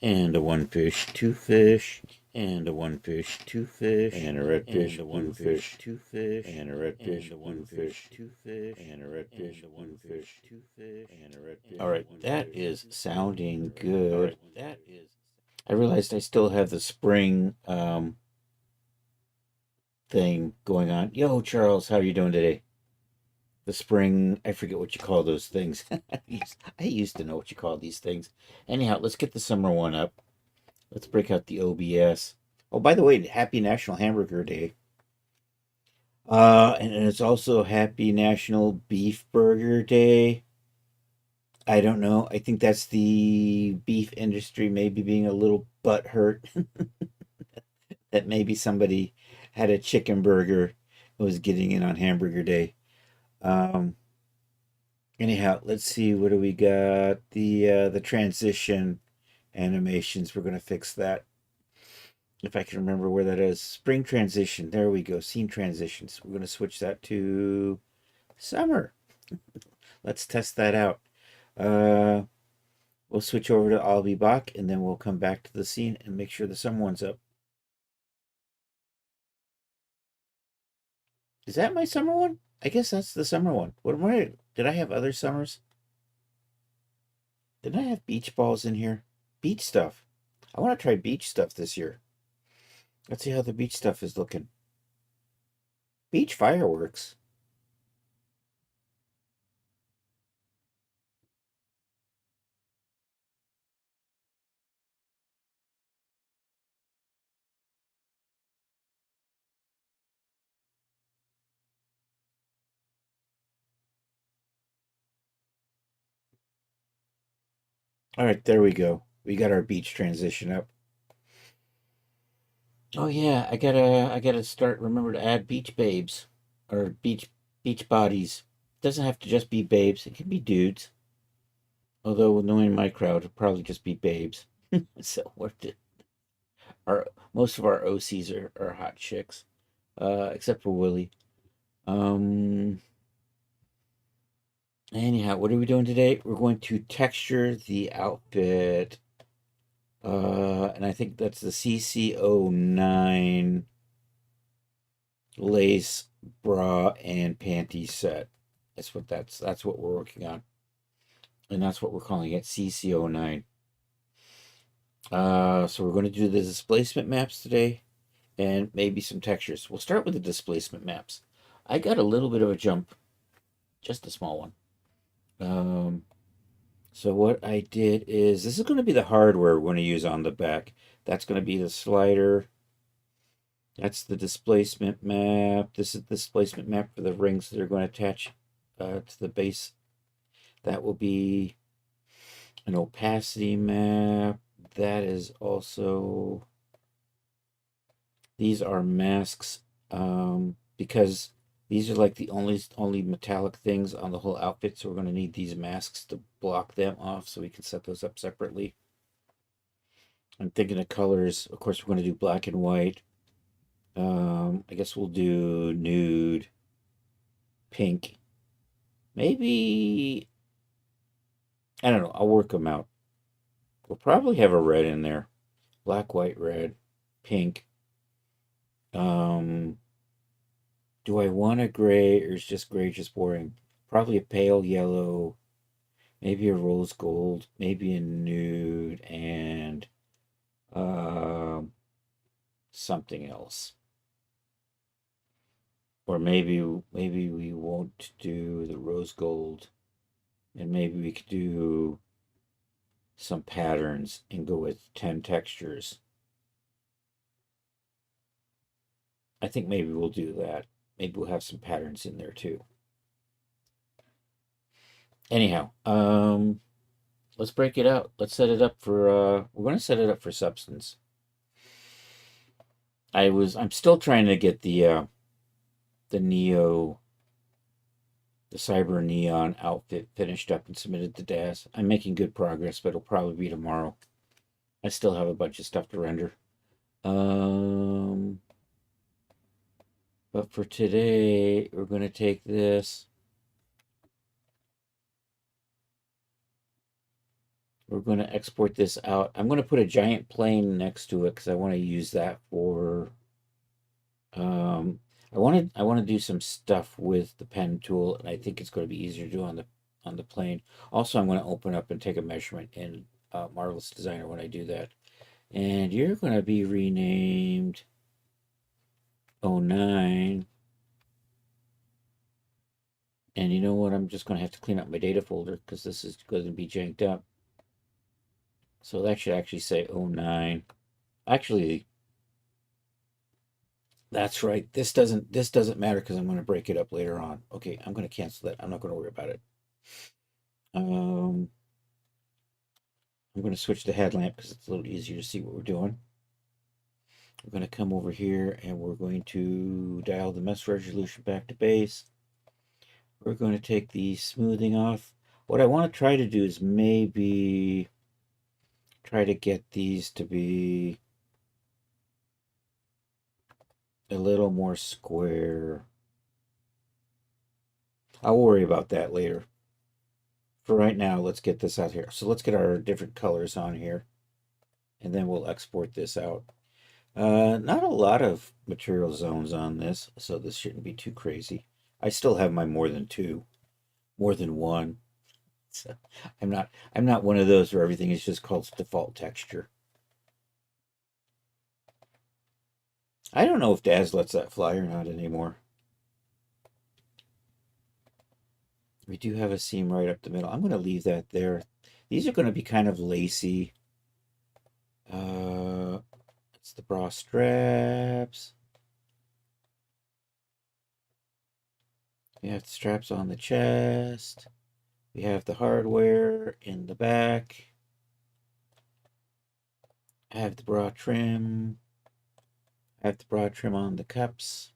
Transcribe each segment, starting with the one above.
And a one fish, two fish, and a one fish, two fish, and a red fish, one fish, two fish, and a red fish, one fish, two fish, and a red fish, one fish, two fish, and a red fish. All right, that is sounding good. I realized I still have the spring thing going on. Yo, Charles, how are you doing today? The spring, I forget what you call those things. I used to know what you call these things. Anyhow, let's get the summer one up. Let's break out the OBS. Oh, by the way, happy National Hamburger Day. And it's also Happy National Beef Burger Day. I don't know. I think that's the beef industry maybe being a little butthurt that maybe somebody had a chicken burger and was getting in on Hamburger Day. Um, Anyhow, let's see. What do we got? The transition animations. We're gonna fix that. If I can remember where that is. Spring transition. There we go. Scene transitions. We're going to switch that to summer. Let's test that out. We'll switch over to I'll Be Back, and then we'll come back to the scene and make sure the summer one's up. Is that my summer one? I guess that's the summer one. What am I? Did I have other summers? Did I have beach balls in here? Beach stuff. I want to try beach stuff this year. Let's see how the beach stuff is looking. Beach fireworks. All right, there we go. We got our beach transition up. Oh yeah, I gotta start. Remember to add beach babes or beach bodies. Doesn't have to just be babes. It can be dudes. Although knowing my crowd, it'll probably just be babes. So our most of our OCs are hot chicks, except for Willie. Um. Anyhow, what are we doing today? We're going to texture the outfit. And I think that's the CC09 lace bra and panty set. That's what we're working on. And that's what we're calling it, CC09. So we're going to do the displacement maps today and maybe some textures. We'll start with the displacement maps. I got a little bit of a jump, just a small one. So what I did is, this is going to be the hardware we're going to use on the back. That's going to be the slider. That's the displacement map. This is the displacement map for the rings that are going to attach to the base. That will be an opacity map. That is also, these are masks, because these are like the only metallic things on the whole outfit, so we're going to need these masks to block them off, so we can set those up separately. I'm thinking of colors. Of course, we're going to do black and white. I guess we'll do nude, pink, maybe, I don't know. I'll work them out. We'll probably have a red in there. Black, white, red, pink. Um, do I want a gray, or is just gray just boring? Probably a pale yellow, maybe a rose gold, maybe a nude, and something else. Or maybe we won't do the rose gold, and maybe we could do some patterns and go with 10 textures. I think maybe we'll do that. Maybe we'll have some patterns in there too. Anyhow, let's break it out. Let's set it up for we're going to set it up for substance. I'm still trying to get the Neo, the Cyber Neon outfit finished up and submitted to DAS. I'm making good progress, but it'll probably be tomorrow. I still have a bunch of stuff to render. But for today, we're going to take this. We're going to export this out. I'm going to put a giant plane next to it because I want to use that for. I want to do some stuff with the pen tool, and I think it's going to be easier to do on the plane. Also, I'm going to open up and take a measurement in Marvelous Designer when I do that. And you're going to be renamed 09. And you know what? I'm just going to have to clean up my data folder because this is going to be janked up. So that should actually say 09. Actually, that's right. This doesn't matter because I'm going to break it up later on. Okay, I'm going to cancel that. I'm not going to worry about it. I'm going to switch to headlamp because it's a little easier to see what we're doing. We're going to come over here and we're going to dial the mesh resolution back to base. We're going to take the smoothing off. What I want to try to do is maybe try to get these to be a little more square. I'll worry about that later. For right now, let's get this out here. So let's get our different colors on here, and then we'll export this out. Not a lot of material zones on this, so this shouldn't be too crazy. I still have my more than two, more than one. So I'm not one of those where everything is just called default texture. I don't know if Daz lets that fly or not anymore. We do have a seam right up the middle. I'm going to leave that there. These are going to be kind of lacy. It's the bra straps. We have the straps on the chest. We have the hardware in the back. I have the bra trim. I have the bra trim on the cups.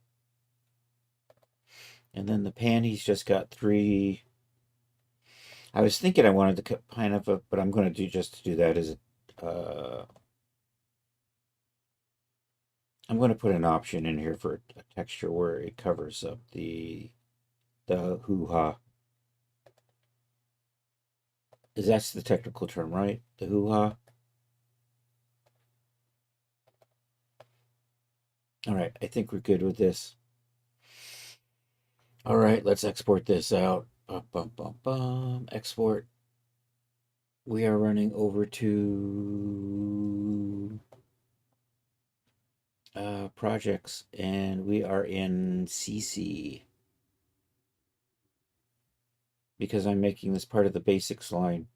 And then the panties just got three. I was thinking I wanted to cut kind of a, but I'm going to do just to do that is I'm going to put an option in here for a texture where it covers up the hoo-ha. Is that's the technical term, right? The hoo-ha. All right, I think we're good with this. All right, let's export this out. Bum, bum, bum, bum. Export. We are running over to projects, and we are in CC because I'm making this part of the basics line.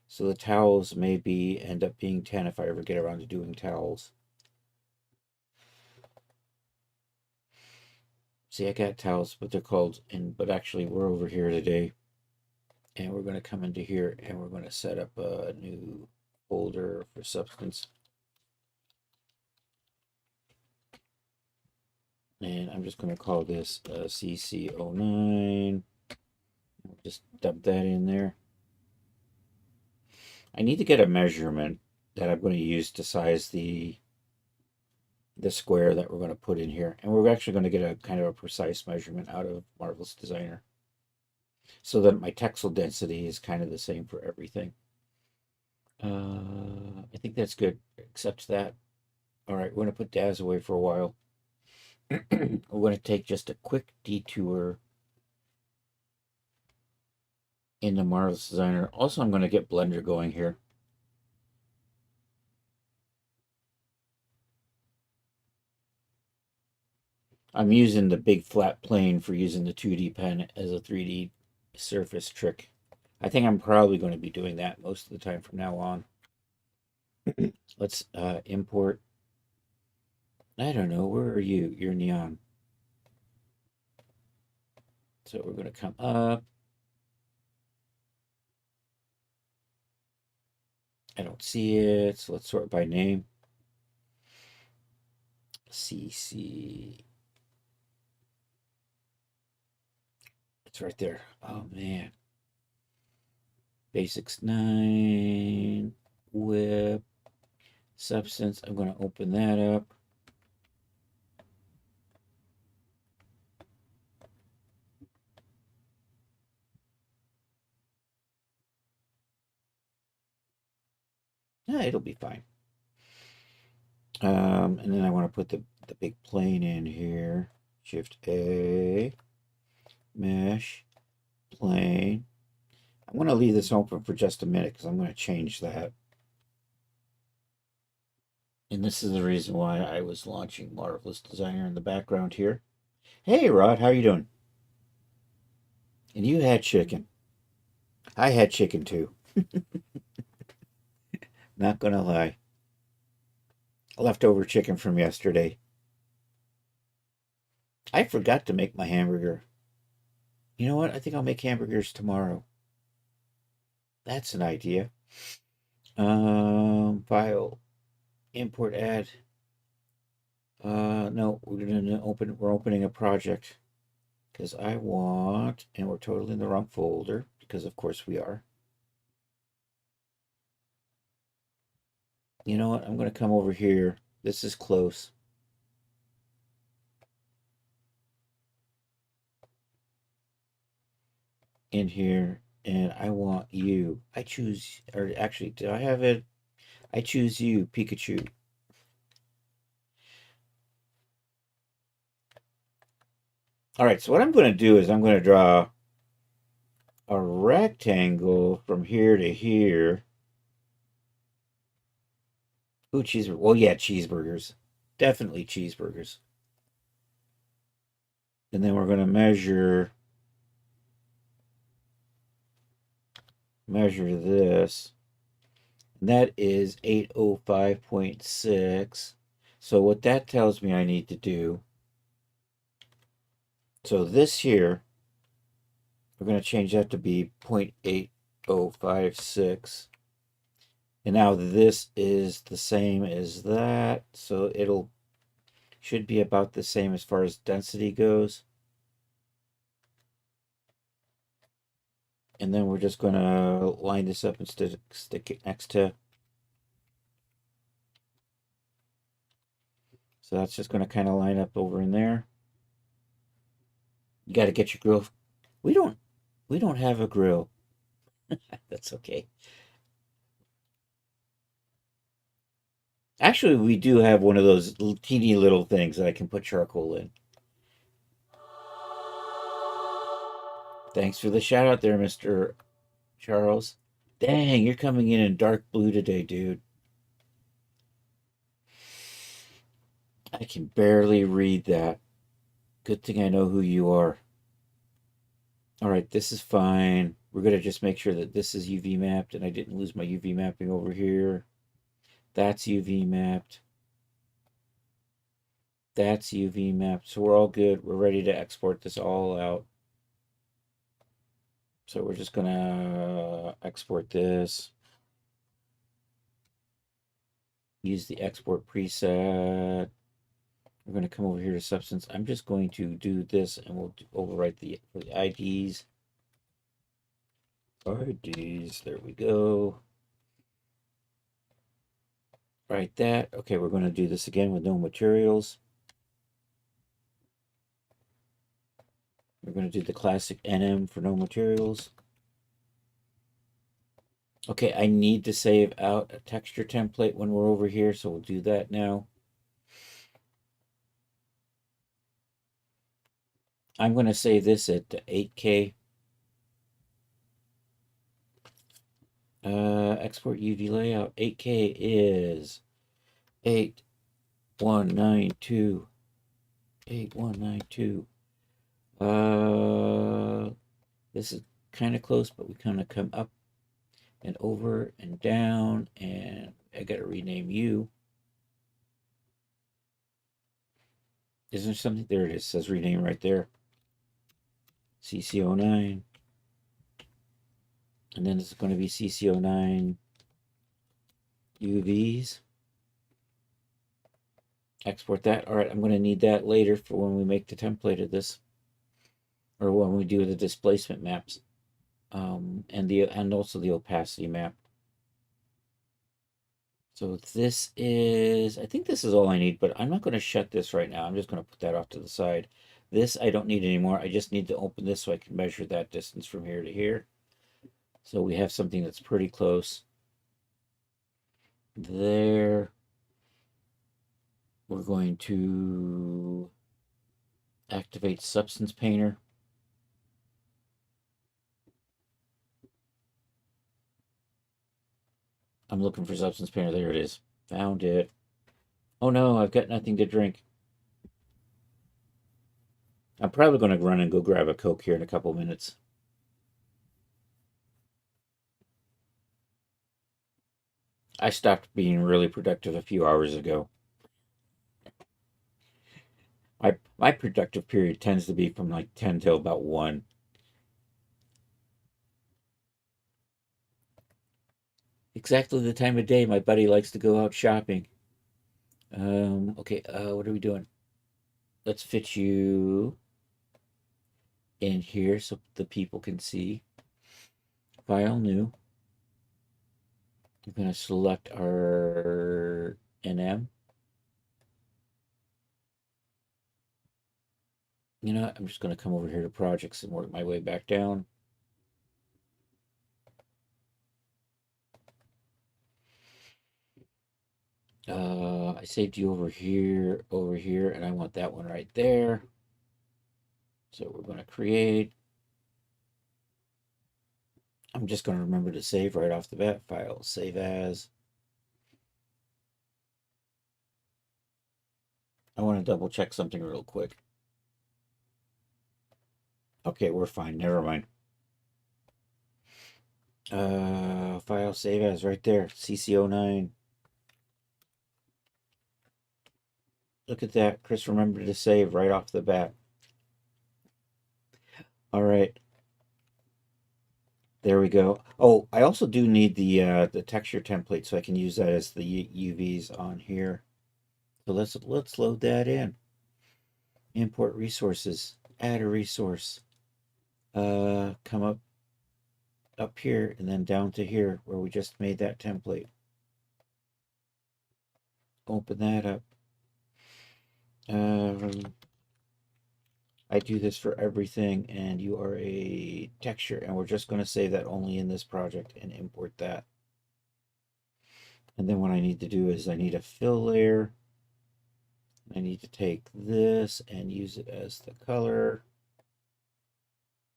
So the towels may end up being 10 if I ever get around to doing towels. See, I got towels, but they're called, but actually we're over here today. And we're going to come into here and we're going to set up a new folder for substance. And I'm just going to call this CC09. Just dump that in there. I need to get a measurement that I'm going to use to size the square that we're going to put in here. And we're actually going to get a kind of a precise measurement out of Marvelous Designer so that my textile density is kind of the same for everything. I think that's good, except that. All right, we're going to put Daz away for a while. We're going to take just a quick detour into Marvelous Designer. Also, I'm going to get Blender going here. I'm using the big flat plane for using the 2D pen as a 3D surface trick. I think I'm probably going to be doing that most of the time from now on. Let's import. I don't know. Where are you? You're neon. So we're going to come up. I don't see it. So let's sort by name. CC. It's right there. Oh, man. Basics 9. Whip. Substance. I'm going to open that up. Yeah, it'll be fine. And then I want to put the big plane in here. Shift A. Mesh. Plane. I'm going to leave this open for just a minute because I'm going to change that. And this is the reason why I was launching Marvelous Designer in the background here. Hey, Rod, how you doing? And you had chicken. I had chicken too. Not gonna lie. Leftover chicken from yesterday. I forgot to make my hamburger. You know what? I think I'll make hamburgers tomorrow. That's an idea. File. Import add. No, we're opening a project. Because I want, and we're totally in the wrong folder, because of course we are. You know what? I'm going to come over here. This is close. In here, and I want you. I choose, or actually, did I have it? I choose you, Pikachu. All right, so what I'm going to do is I'm going to draw a rectangle from here to here. Ooh, cheeseburger. Well, yeah, cheeseburgers. Definitely cheeseburgers. And then we're going to measure this. And that is 805.6. So what that tells me I need to do, so this here, we're going to change that to be 0.8056. And now this is the same as that, so it'll should be about the same as far as density goes. And then we're just going to line this up and stick it next to. So that's just going to kind of line up over in there. You got to get your grill. We don't have a grill. That's okay. Actually, we do have one of those teeny little things that I can put charcoal in. Thanks for the shout out there, Mr. Charles. Dang, you're coming in dark blue today, dude. I can barely read that. Good thing I know who you are. All right, this is fine. We're going to just make sure that this is UV mapped and I didn't lose my UV mapping over here. That's UV mapped. That's UV mapped. So we're all good. We're ready to export this all out. So we're just going to export this. Use the export preset. We're going to come over here to substance. I'm just going to do this and we'll overwrite the IDs. IDs, there we go. Write that. Okay, we're going to do this again with no materials. We're going to do the classic NM for no materials. Okay, I need to save out a texture template when we're over here, so we'll do that now. I'm going to save this at 8K. Export UV layout. 8K is 8192. 8192. This is kind of close, but we kind of come up and over and down, and I got to rename you. Isn't there something? There it is. It says rename right there. CC09. And then it's going to be CC09 UVs. Export that. All right, I'm going to need that later for when we make the template of this, or when we do the displacement maps, and also the opacity map. So this is, I think this is all I need, but I'm not going to shut this right now. I'm just going to put that off to the side. This I don't need anymore. I just need to open this so I can measure that distance from here to here. So we have something that's pretty close. There. We're going to activate Substance Painter. I'm looking for Substance Painter. There it is. Found it. Oh no, I've got nothing to drink. I'm probably going to run and go grab a Coke here in a couple minutes. I stopped being really productive a few hours ago. My productive period tends to be from like 10 till about 1. Exactly the time of day my buddy likes to go out shopping. Okay, what are we doing? Let's fit you in here so the people can see. File new. We're going to select our NM. You know what? I'm just going to come over here to projects and work my way back down. I saved you over here, and I want that one right there. So we're going to create. I'm just going to remember to save right off the bat. File, save as. I want to double check something real quick. Okay, we're fine. Never mind. File save as right there. CC09. Look at that. Chris remembered to save right off the bat. All right. There we go. Oh, I also do need the texture template so I can use that as the UVs on here. So let's load that in. Import resources. Add a resource. Come up here and then down to here where we just made that template. Open that up. I do this for everything, and you are a texture, and we're just going to save that only in this project and import that. And then what I need to do is I need a fill layer. I need to take this and use it as the color.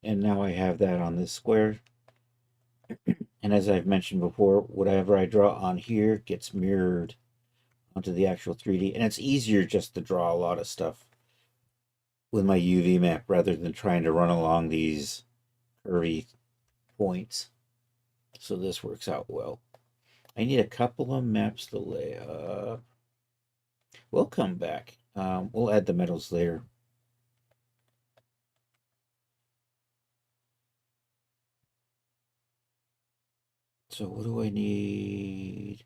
And now I have that on this square. And as I've mentioned before, whatever I draw on here gets mirrored onto the actual 3D. And it's easier just to draw a lot of stuff with my UV map rather than trying to run along these curvy points. So this works out well. I need a couple of maps to lay up. We'll come back. We'll add the metals later. So what do I need?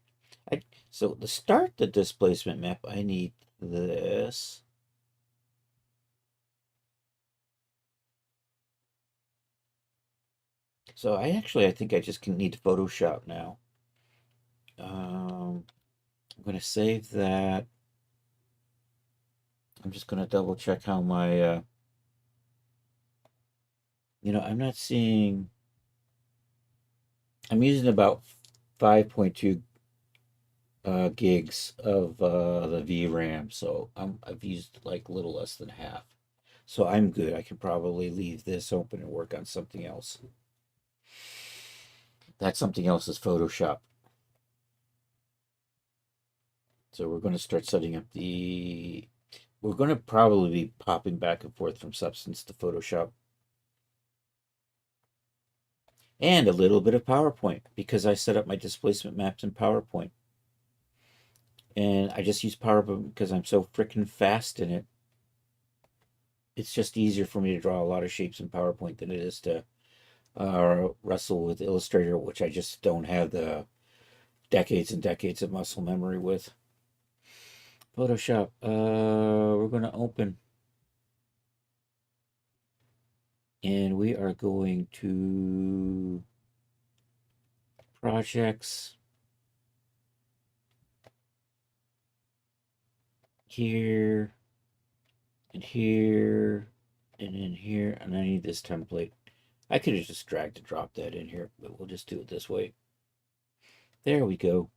So to start the displacement map, I need this. So I think I just need to Photoshop now. I'm going to save that. I'm just going to double check how my, I'm not seeing, I'm using about 5.2 gigs of the VRAM, so I've used like a little less than half. So I'm good. I can probably leave this open and work on something else. That something else is Photoshop. So we're going to start setting up we're going to probably be popping back and forth from Substance to Photoshop. And a little bit of PowerPoint because I set up my displacement maps in PowerPoint. And I just use PowerPoint because I'm so freaking fast in it. It's just easier for me to draw a lot of shapes in PowerPoint than it is to wrestle with Illustrator, which I just don't have the decades and decades of muscle memory with. Photoshop, we're going to open. And we are going to projects. Here, and here, and in here, and I need this template. I could have just dragged and dropped that in here, but we'll just do it this way. There we go.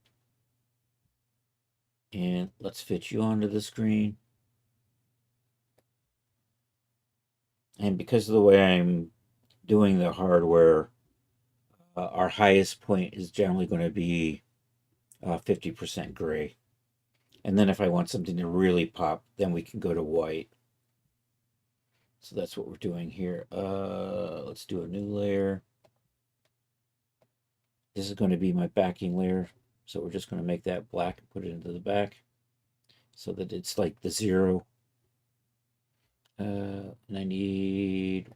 And let's fit you onto the screen. And because of the way I'm doing the hardware, our highest point is generally going to be 50% gray. And then if I want something to really pop, then we can go to white. So that's what we're doing here. Let's do a new layer. This is going to be my backing layer. So we're just going to make that black and put it into the back so that it's like the 0. And I need,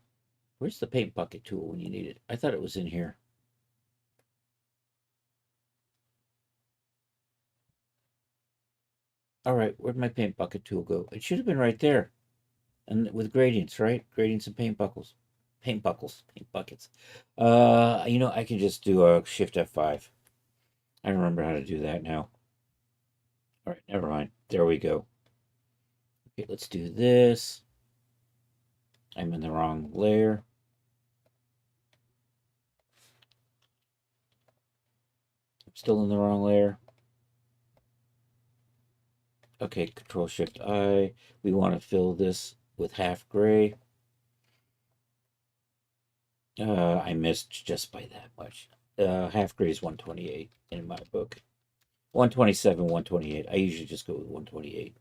where's the paint bucket tool when you need it? I thought it was in here. All right, where'd my paint bucket tool go? It should have been right there. And with gradients, right? Gradients and paint buckles. Paint buckets. I can just do a Shift F5. I remember how to do that now. All right, never mind. There we go. Okay, let's do this. I'm in the wrong layer. I'm still in the wrong layer. Okay, Control Shift I. We want to fill this with half gray. I missed just by that much. Half gray is 128 in my book. 127, 128. I usually just go with 128.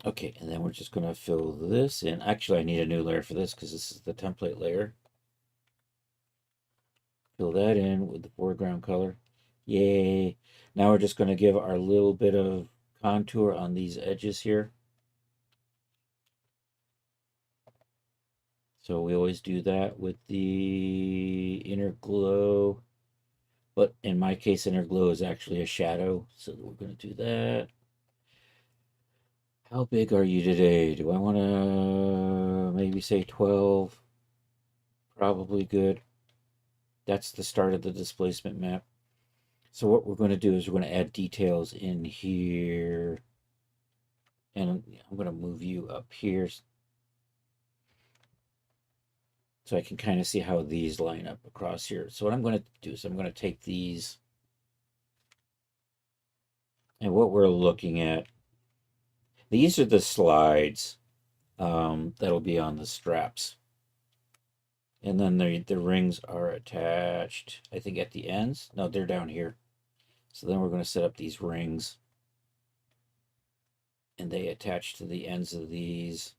Okay, and then we're just going to fill this in. Actually, I need a new layer for this because this is the template layer. Fill that in with the foreground color. Yay. Now we're just going to give our little bit of contour on these edges here. So we always do that with the inner glow. But in my case, inner glow is actually a shadow. So we're going to do that. How big are you today? Do I want to maybe say 12? Probably good. That's the start of the displacement map. So what we're going to do is we're going to add details in here. And I'm going to move you up here so I can kind of see how these line up across here. So what I'm going to do is I'm going to take these, and what we're looking at, these are the slides that'll be on the straps. And then the rings are attached, I think at the ends. No, they're down here. So then we're going to set up these rings. And they attach to the ends of these.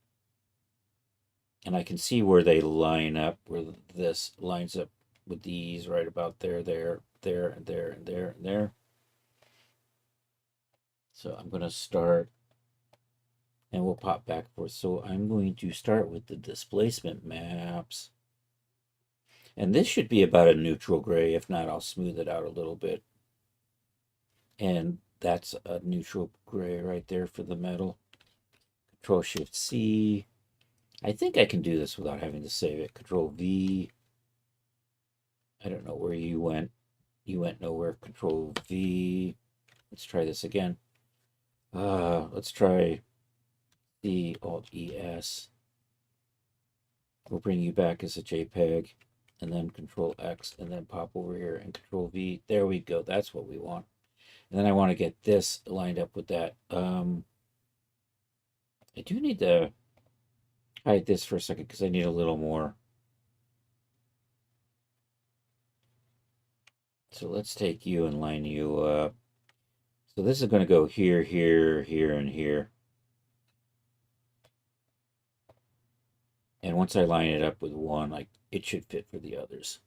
And I can see where they line up, where this lines up with these right about there, there, there, and there, and there, and there. So I'm going to start, and we'll pop back and forth. So I'm going to start with the displacement maps. And this should be about a neutral gray. If not, I'll smooth it out a little bit. And that's a neutral gray right there for the metal. Control Shift C. I think I can do this without having to save it. Control V. I don't know where you went. You went nowhere. Control V. Let's try this again. Let's try the Alt ES. We'll bring you back as a JPEG, and then Control X, and then pop over here and Control V. There we go. That's what we want. And then I want to get this lined up with that. I do need to hide this for a second because I need a little more. So let's take you and line you up. So this is going to go here, here, here, and here. And once I line it up with one, it should fit for the others.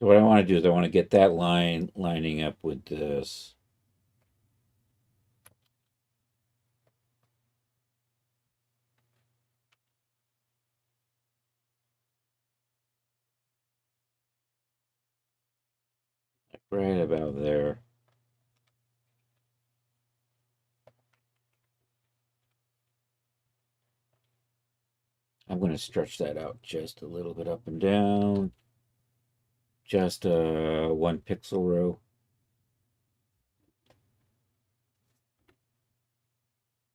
So what I want to do is I want to get that line lining up with this. Right about there. I'm going to stretch that out just a little bit up and down. Just 1 pixel row.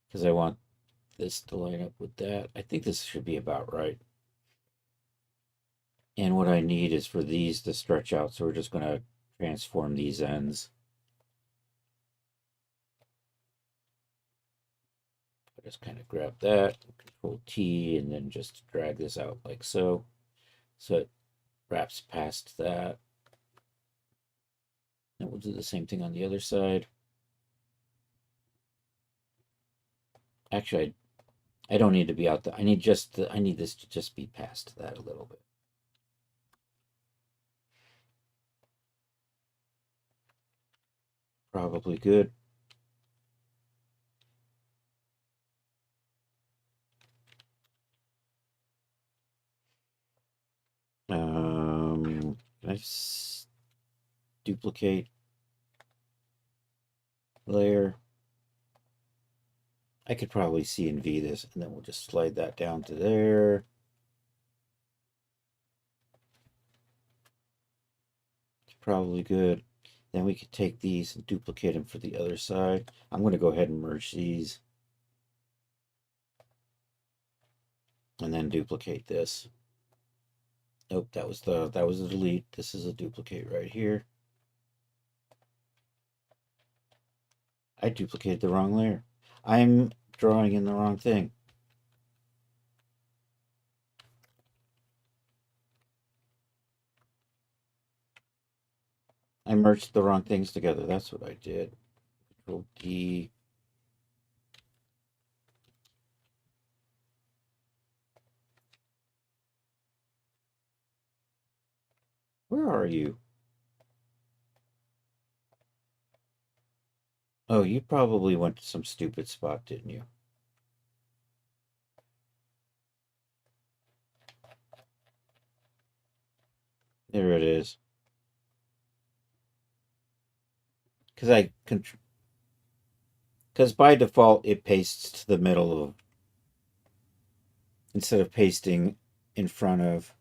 Because I want this to line up with that. I think this should be about right. And what I need is for these to stretch out. So we're just going to transform these ends. I just kind of grab that, Control T, and then just drag this out like so. So it wraps past that. And we'll do the same thing on the other side. Actually, I don't need to be out there. I need this to just be past that a little bit. Probably good. Let's duplicate layer. I could probably C and V this, and then we'll just slide that down to there. It's probably good. Then we could take these and duplicate them for the other side. I'm going to go ahead and merge these. And then duplicate this. Nope, that was a delete. This is a duplicate right here. I duplicated the wrong layer. I'm drawing in the wrong thing. I merged the wrong things together. That's what I did. Control D. Where are you? Oh, you probably went to some stupid spot, didn't you? There it is. Because by default it pastes to the middle of instead of pasting in front of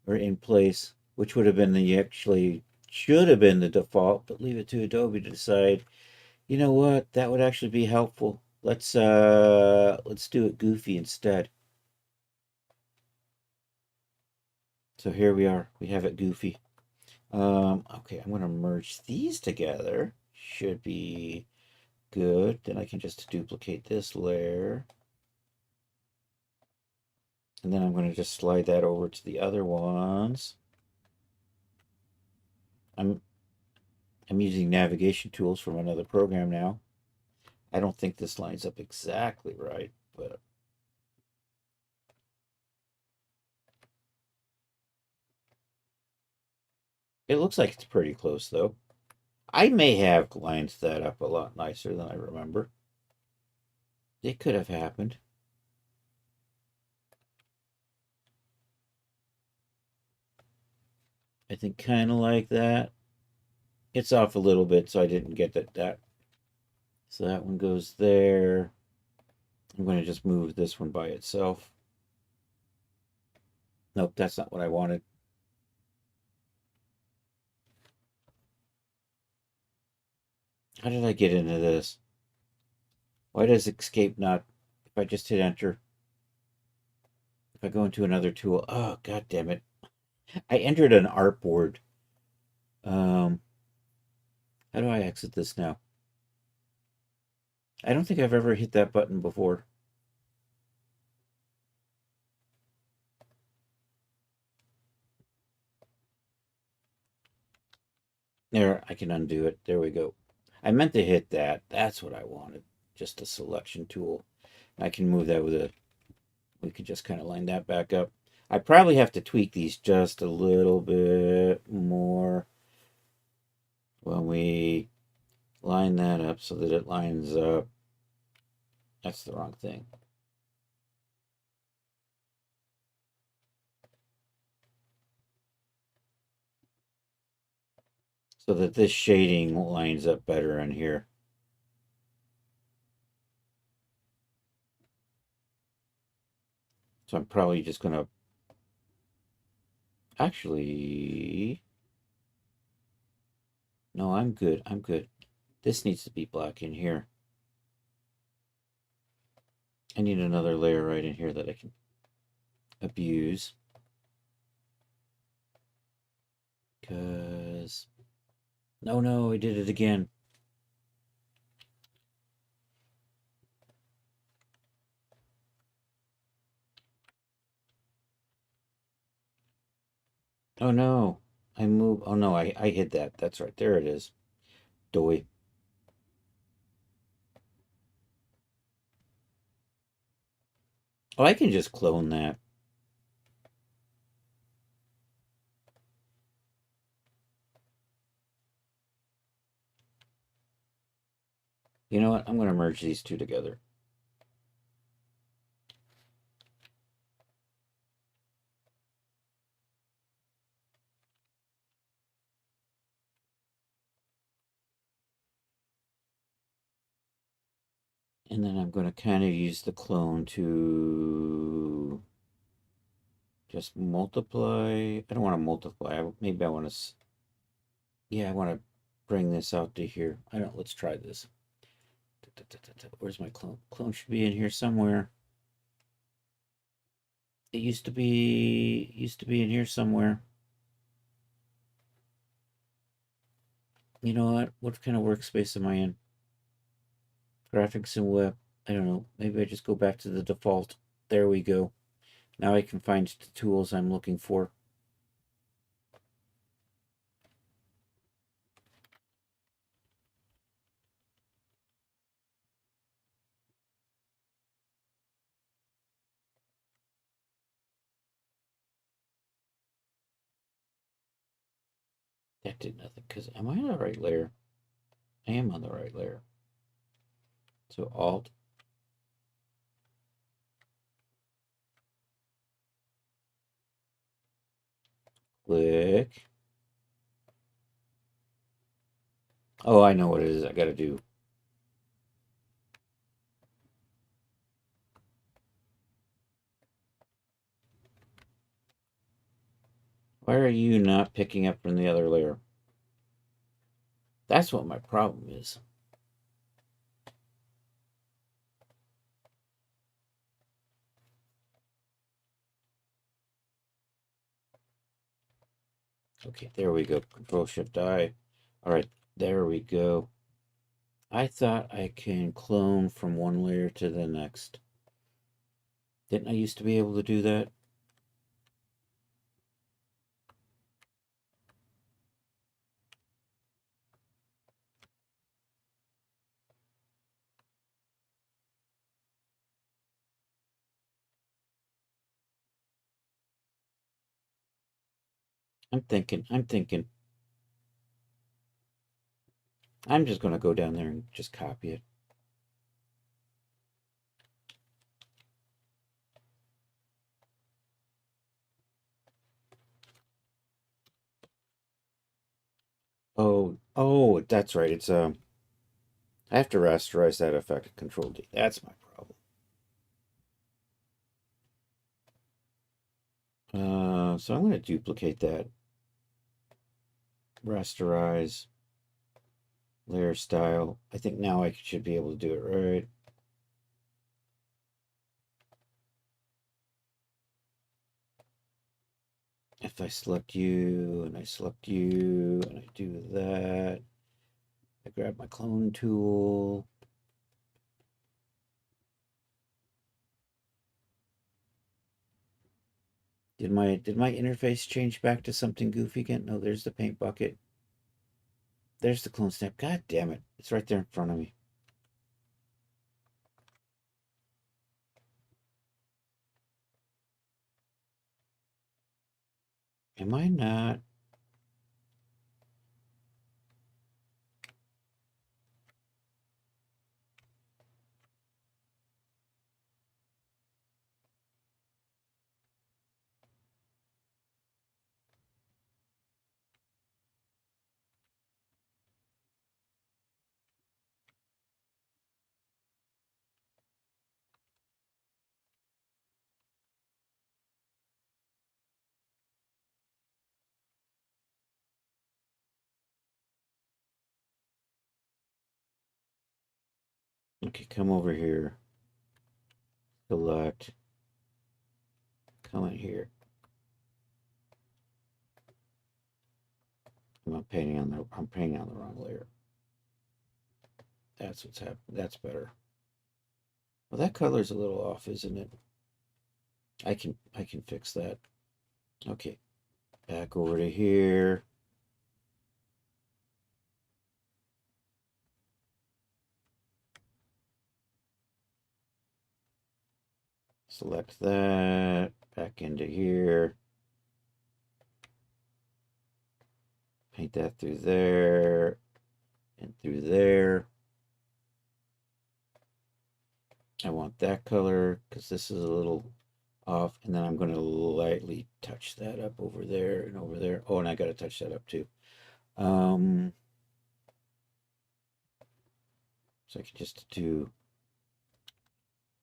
or in place, which would have been the actually should have been the default, but leave it to Adobe to decide. You know what? That would actually be helpful. Let's do it goofy instead. So here we are. We have it goofy. Okay, I'm gonna merge these together. Should be good. Then I can just duplicate this layer. And then I'm going to just slide that over to the other ones. I'm I'm using navigation tools from another program now. I don't think this lines up exactly right, but it looks like it's pretty close though. I may have lined that up a lot nicer than I remember. It could have happened. I think kind of like that. It's off a little bit, so I didn't get that. So that one goes there. I'm going to just move this one by itself. Nope, that's not what I wanted. How did I get into this? Why does escape not, if I just hit enter, if I go into another tool, oh, god damn it. I entered an artboard. Um, how do I exit this now? I don't think I've ever hit that button before. There, I can undo it. There we go. I meant to hit that. That's what I wanted. Just a selection tool. I can move that with a, we could just kind of line that back up. I probably have to tweak these just a little bit more when we line that up so that it lines up. That's the wrong thing. So that this shading lines up better in here. So I'm probably just going to actually, no, I'm good. I'm good. This needs to be black in here. I need another layer right in here that I can abuse. Because, no, I did it again. Oh no, oh no, I hid that. That's right, there it is. Doy. Oh, I can just clone that. You know what? I'm going to merge these two together. And then I'm going to kind of use the clone to just multiply. I don't want to multiply. Maybe I want to, yeah, I want to bring this out to here. I don't, let's try this. Where's my clone? Clone should be in here somewhere. It used to be in here somewhere. You know what? What kind of workspace am I in? Graphics and web. I don't know. Maybe I just go back to the default. There we go. Now I can find the tools I'm looking for. That did nothing. Because am I on the right layer? I am on the right layer. So Alt, click. Oh, I know what it is I gotta do. Why are you not picking up from the other layer? That's what my problem is. Okay, there we go. Control Shift I. All right, there we go. I thought I can clone from one layer to the next. Didn't I used to be able to do that? I'm thinking. I'm just going to go down there and just copy it. Oh, that's right. It's I have to rasterize that effect. Control D. That's my problem. So I'm going to duplicate that. Rasterize, layer style. I think now I should be able to do it right. If I select you and I select you and I do that, I grab my clone tool. Did my interface change back to something goofy again? No, there's the paint bucket. There's the clone snap. God damn it. It's right there in front of me. Am I not? Okay, come over here. Select. Come in here. I'm painting on the wrong layer. That's what's happening. That's better. Well, that color's a little off, isn't it? I can fix that. Okay, back over to here. Select that. Back into here. Paint that through there and through there. I want that color because this is a little off, and then I'm going to lightly touch that up over there and over there. Oh, and I got to touch that up too. So I can just do.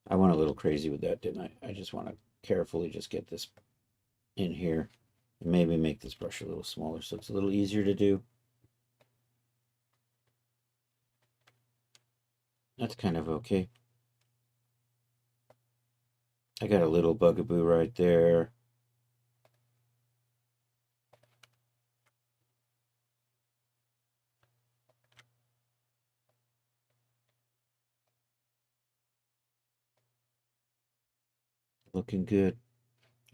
I went a little crazy with that, didn't I? I just want to carefully just get this in here and maybe make this brush a little smaller so it's a little easier to do. That's kind of okay. I got a little bugaboo right there. Looking good.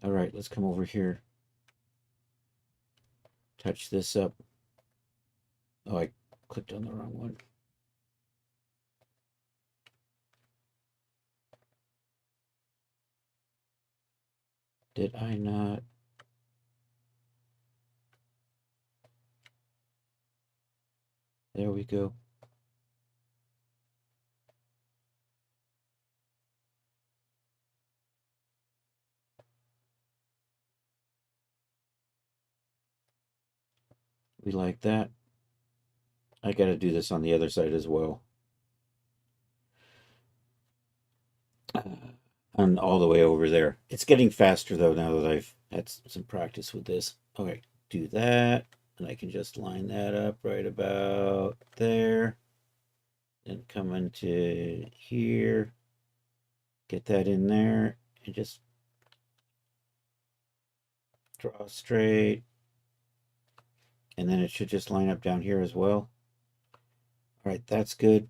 All right, let's come over here. Touch this up. Oh, I clicked on the wrong one. Did I not? There we go. We like that. I got to do this on the other side as well. And all the way over there. It's getting faster though now that I've had some practice with this. Okay, do that. And I can just line that up right about there. And come into here. Get that in there. And just draw straight. And then it should just line up down here as well. All right, that's good.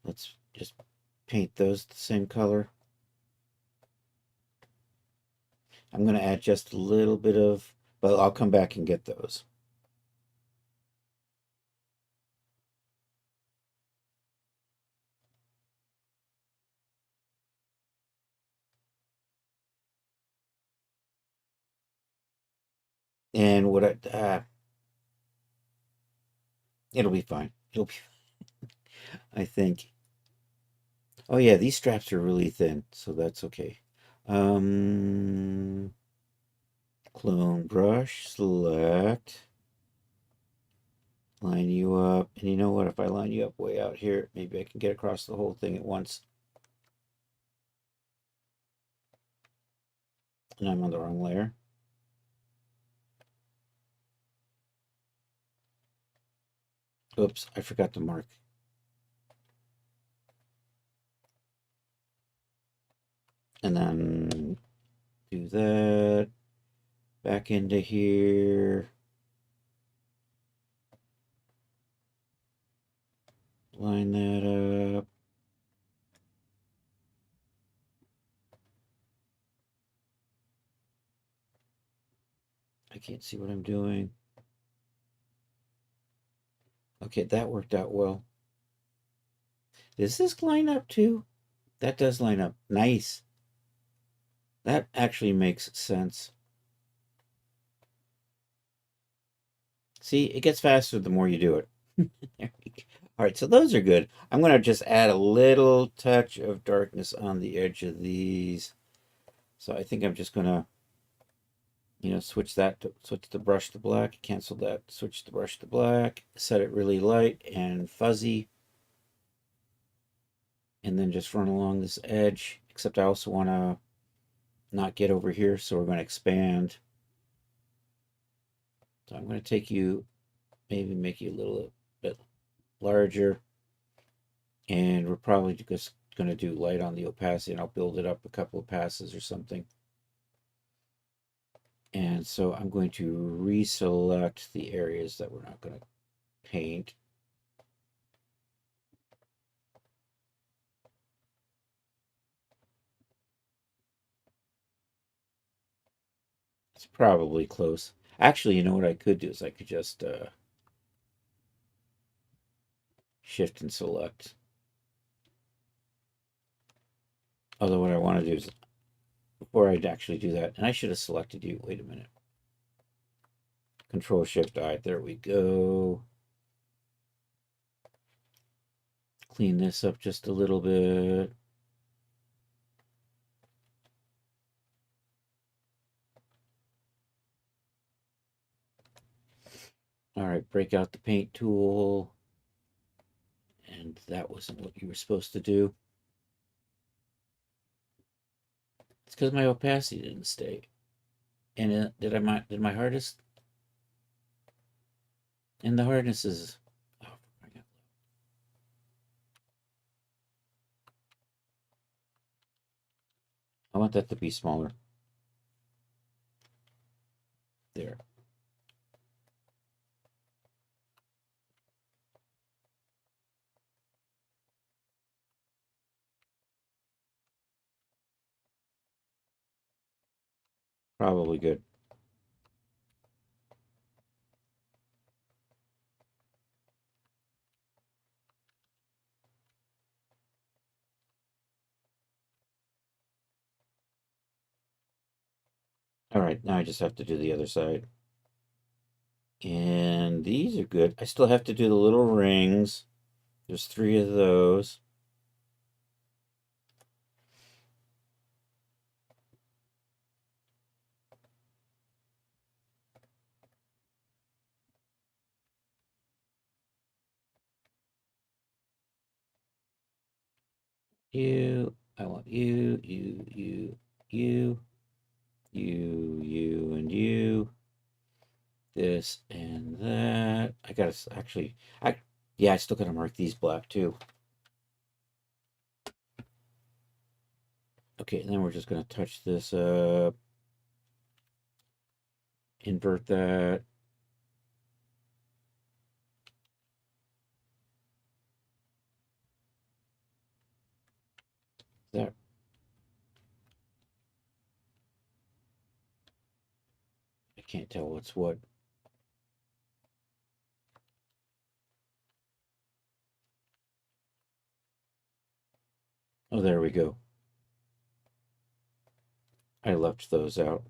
Let's just paint those the same color. I'm going to add just a little bit of, but I'll come back and get those. And what it'll be fine. It'll be, I think. Oh yeah, these straps are really thin, so that's okay. Clone brush, select, line you up. And you know what? If I line you up way out here, maybe I can get across the whole thing at once. And I'm on the wrong layer. Oops, I forgot to mark. And then do that. Back into here. Line that up. I can't see what I'm doing. Okay, that worked out well. Does this line up too? That does line up. Nice. That actually makes sense. See, it gets faster the more you do it. There we go. All right, so those are good. I'm going to just add a little touch of darkness on the edge of these. So I think I'm just going to, switch the brush to black, cancel that, switch the brush to black, set it really light and fuzzy, and then just run along this edge, except I also want to not get over here, so we're going to expand. So I'm going to take you, maybe make you a little bit larger, and we're probably just going to do light on the opacity, and I'll build it up a couple of passes or something. And so I'm going to reselect the areas that we're not going to paint. It's probably close. Actually, you know what I could do is I could just shift and select. Although what I want to do is, before I actually do that, and I should have selected you. Wait a minute. Control Shift I. There we go. Clean this up just a little bit. All right, break out the paint tool. And that wasn't what you were supposed to do. It's because my opacity didn't stay. And did my hardest? And the hardness is, oh, I want that to be smaller. There. Probably good. All right, now I just have to do the other side. And these are good. I still have to do the little rings. There's 3 of those. You, I want you, you, and you. This and that. I gotta actually, yeah, I still gotta mark these black too. Okay, and then we're just gonna touch this up, invert that. That I can't tell what's what. Oh, there we go. I left those out.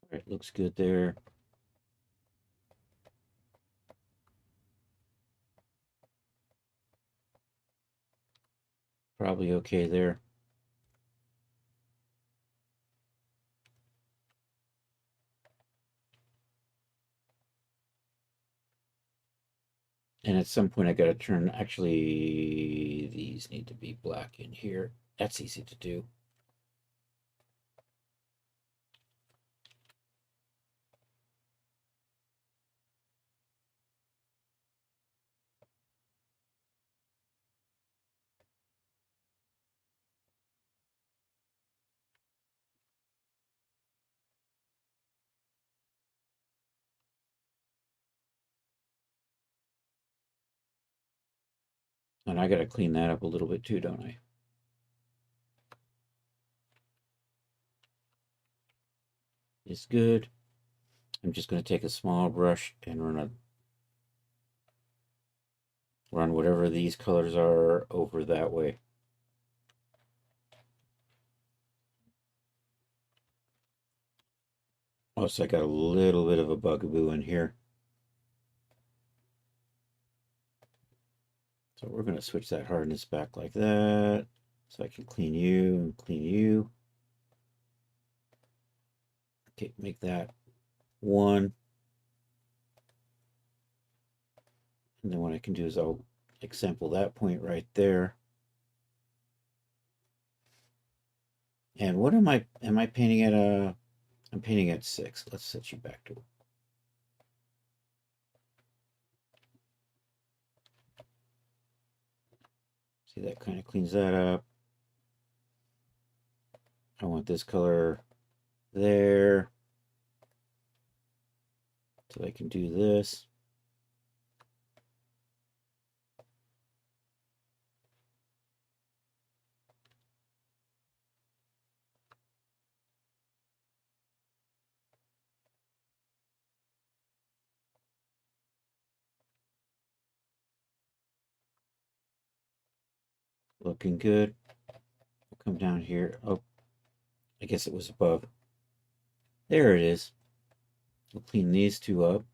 All right, looks good there. Probably okay there. And at some point I gotta turn, actually, these need to be black in here. That's easy to do. And I gotta clean that up a little bit too, don't I? It's good. I'm just gonna take a small brush and run whatever these colors are over that way. Oh, so I got a little bit of a bugaboo in here. So we're going to switch that hardness back like that. So I can clean you and clean you. Okay, make that 1. And then what I can do is I'll example that point right there. And what am I painting at I'm painting at 6. Let's set you back to it. See, that kind of cleans that up. I want this color there. So I can do this. Looking good. I'll come down here. Oh, I guess it was above. There it is. We'll clean these 2 up.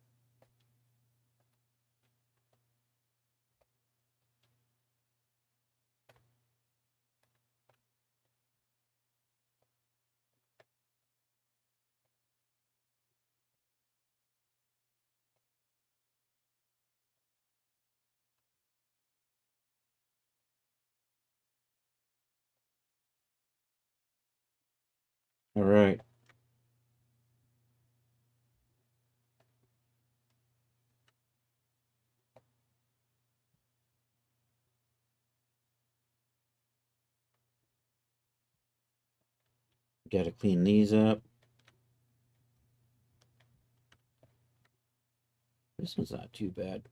All right. Got to clean these up. This one's not too bad.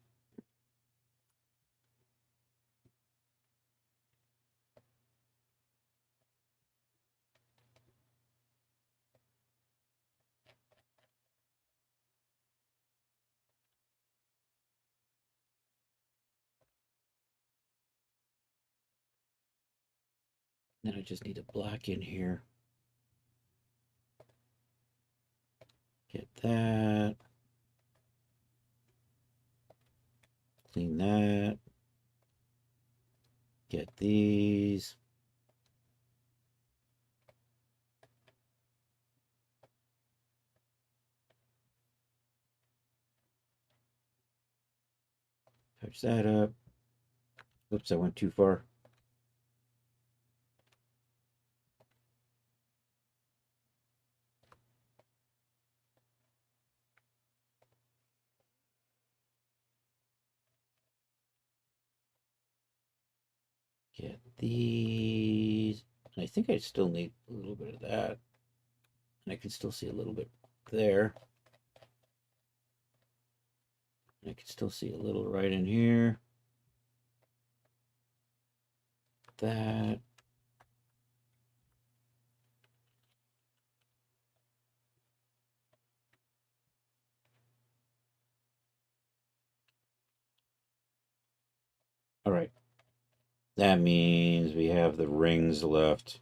Then I just need a black in here. Get that. Clean that. Get these. Touch that up. Oops, I went too far. Get these. I think I still need a little bit of that. And I can still see a little bit there. I can still see a little right in here. That. All right. That means we have the rings left.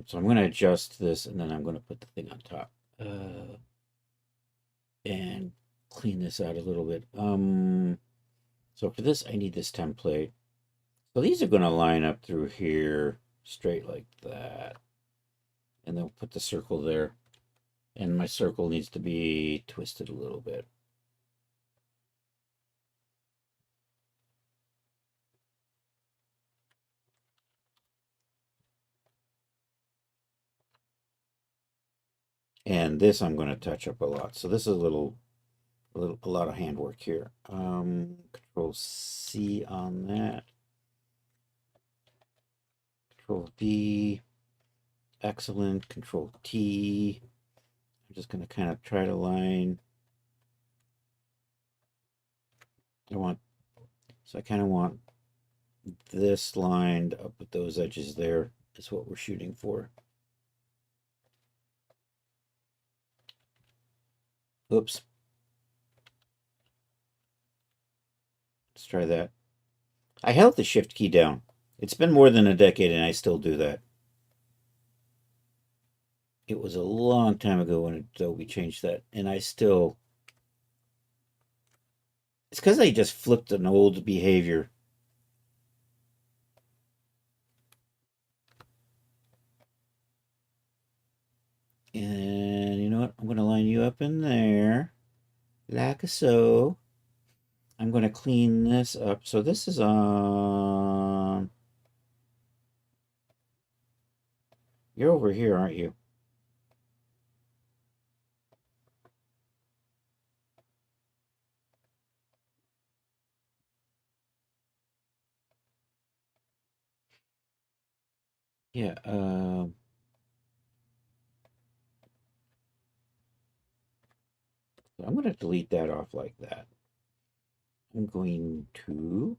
So I'm going to adjust this and then I'm going to put the thing on top. And clean this out a little bit. So for this, I need this template. So these are going to line up through here straight like that. And then we'll put the circle there. And my circle needs to be twisted a little bit. And this I'm going to touch up a lot. So this is a lot of handwork here. Control C on that. Control D. Excellent. Control T. I'm just going to kind of try to line. I kind of want this lined up with those edges there is what we're shooting for. Oops. Let's try that. I held the shift key down. It's been more than a decade and I still do that. It was a long time ago when Adobe changed that, and I still. It's because I just flipped an old behavior. And you know what? I'm going to line you up in there, like so. I'm going to clean this up. So this is on. You're over here, aren't you? Yeah. I'm going to delete that off like that. I'm going to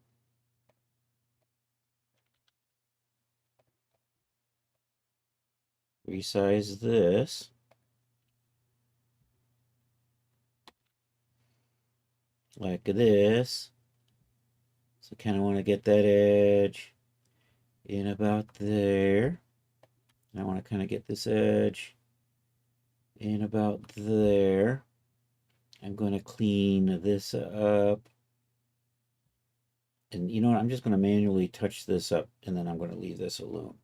resize this. Like this. So kind of want to get that edge in about there. I want to kind of get this edge in about there. I'm going to clean this up. And you know what? I'm just going to manually touch this up and then I'm going to leave this alone.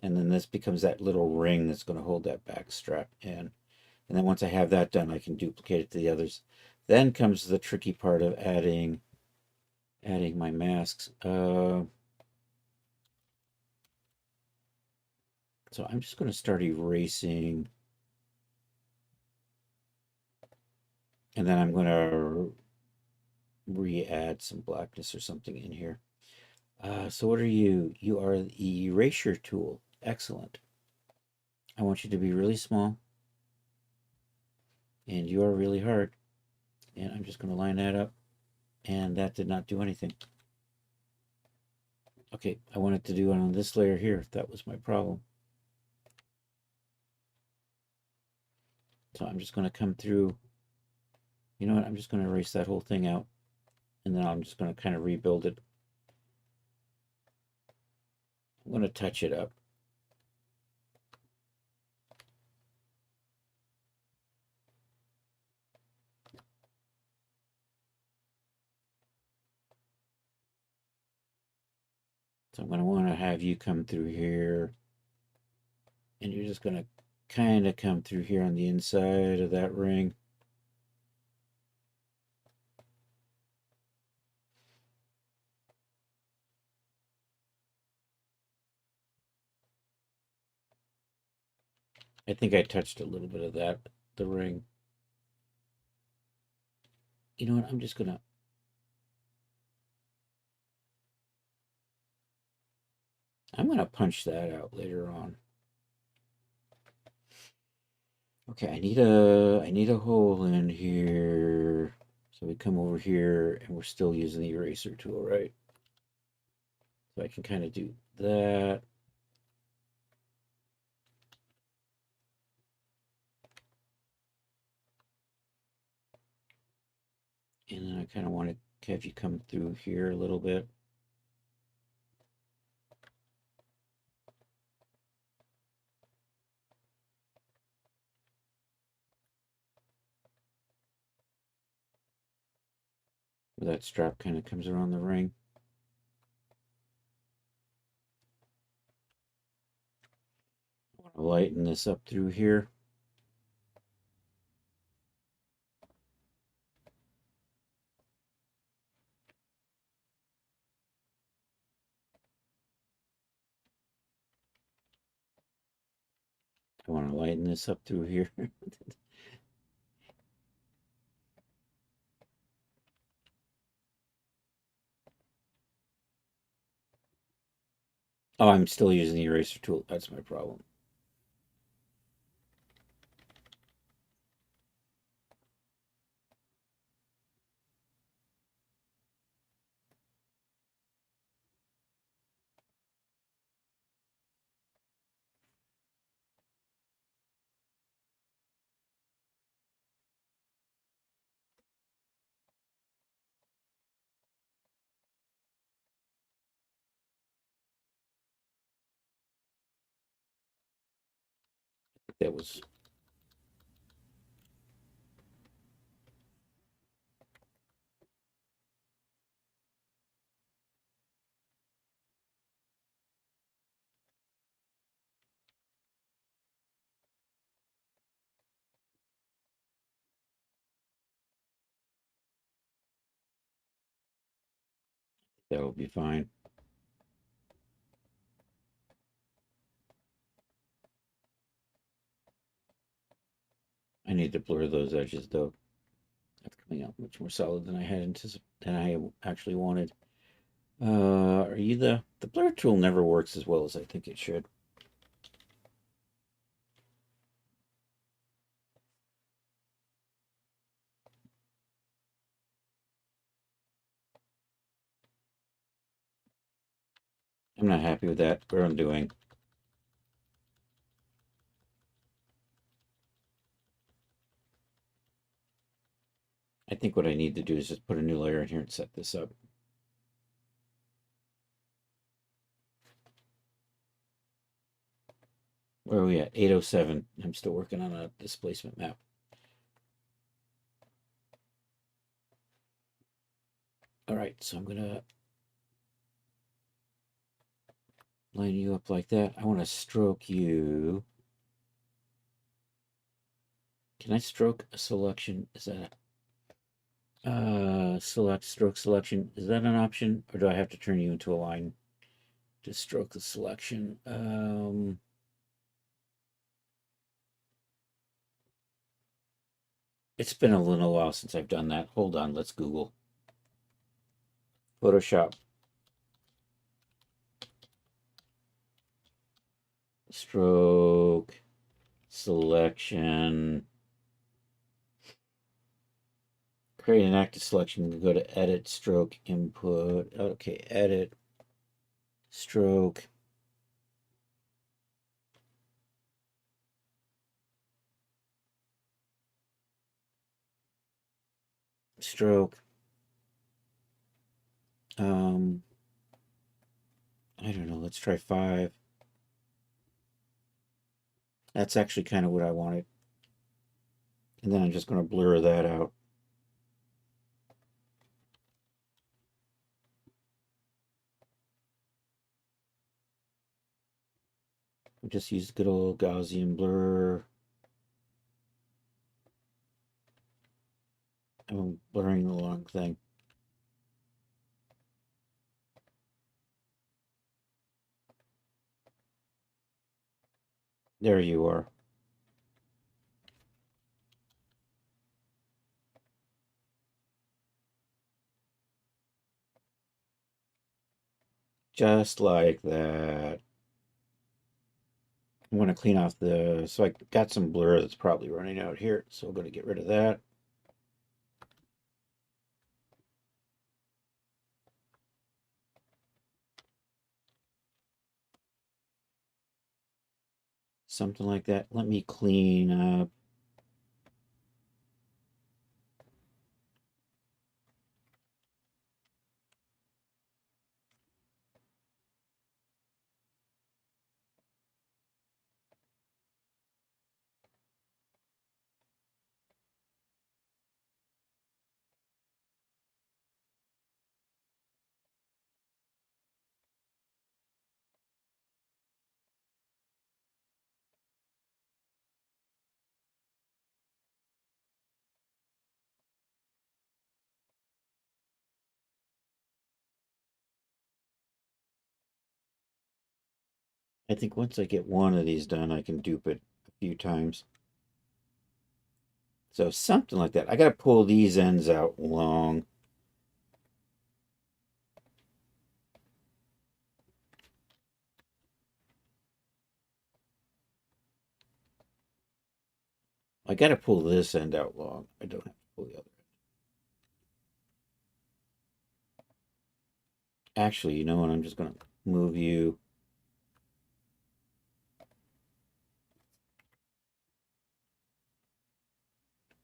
And then this becomes that little ring that's going to hold that back strap in. And then once I have that done, I can duplicate it to the others. Then comes the tricky part of adding adding my masks. So I'm just going to start erasing, and then I'm going to re-add some blackness or something in here. So what are you? You are the erasure tool. Excellent. I want you to be really small, and you are really hard. And I'm just going to line that up, and that did not do anything. Okay, I wanted to do it on this layer here. That was my problem. So I'm just going to come through. You know what? I'm just going to erase that whole thing out, and then I'm just going to kind of rebuild it. I'm going to touch it up. So I'm going to want to have you come through here, and you're just going to kind of come through here on the inside of that ring. I think I touched a little bit of that, the ring. You know what? I'm gonna punch that out later on. Okay, I need a hole in here. So we come over here and we're still using the eraser tool, right? So I can kind of do that. And then I kind of want to have you come through here a little bit. Where that strap kind of comes around the ring. I want to lighten this up through here. I want to lighten this up through here. Oh, I'm still using the eraser tool. That's my problem. That was that will be fine. I need to blur those edges though. That's coming out much more solid than I had anticipated, than I actually wanted. Are you the blur tool never works as well as I think it should. I'm not happy with that. What I'm doing. I think what I need to do is just put a new layer in here and set this up. Where are we at? 807. I'm still working on a displacement map. All right, so I'm gonna line you up like that. I want to stroke you. Can I stroke a selection? Is that Select stroke selection. Is that an option, or do I have to turn you into a line to stroke the selection? It's been a little while since I've done that. Hold on, let's Google Photoshop stroke selection. Create an active selection. Go to edit stroke input. Okay, edit stroke. Stroke. Um, I don't know. Let's try 5. That's actually kind of what I wanted. And then I'm just going to blur that out. Just use good old Gaussian blur. I'm blurring the long thing. There you are. Just like that. I want to clean off so I got some blur that's probably running out here. So I'm going to get rid of that. Something like that. Let me clean up. I think once I get one of these done, I can dupe it a few times. So something like that. I got to pull these ends out long. I got to pull this end out long. I don't have to pull the other. Actually, you know what? I'm just going to move you.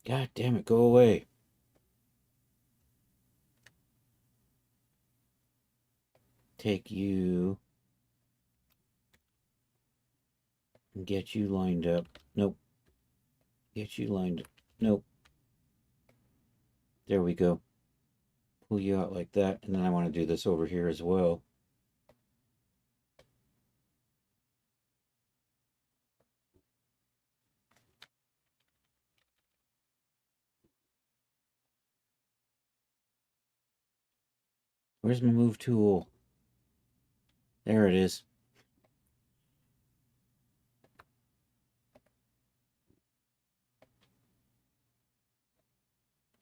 God damn it, go away. Take you and get you lined up. Nope. Get you lined up. Nope. There we go. Pull you out like that. And then I want to do this over here as well. Where's my move tool? There it is.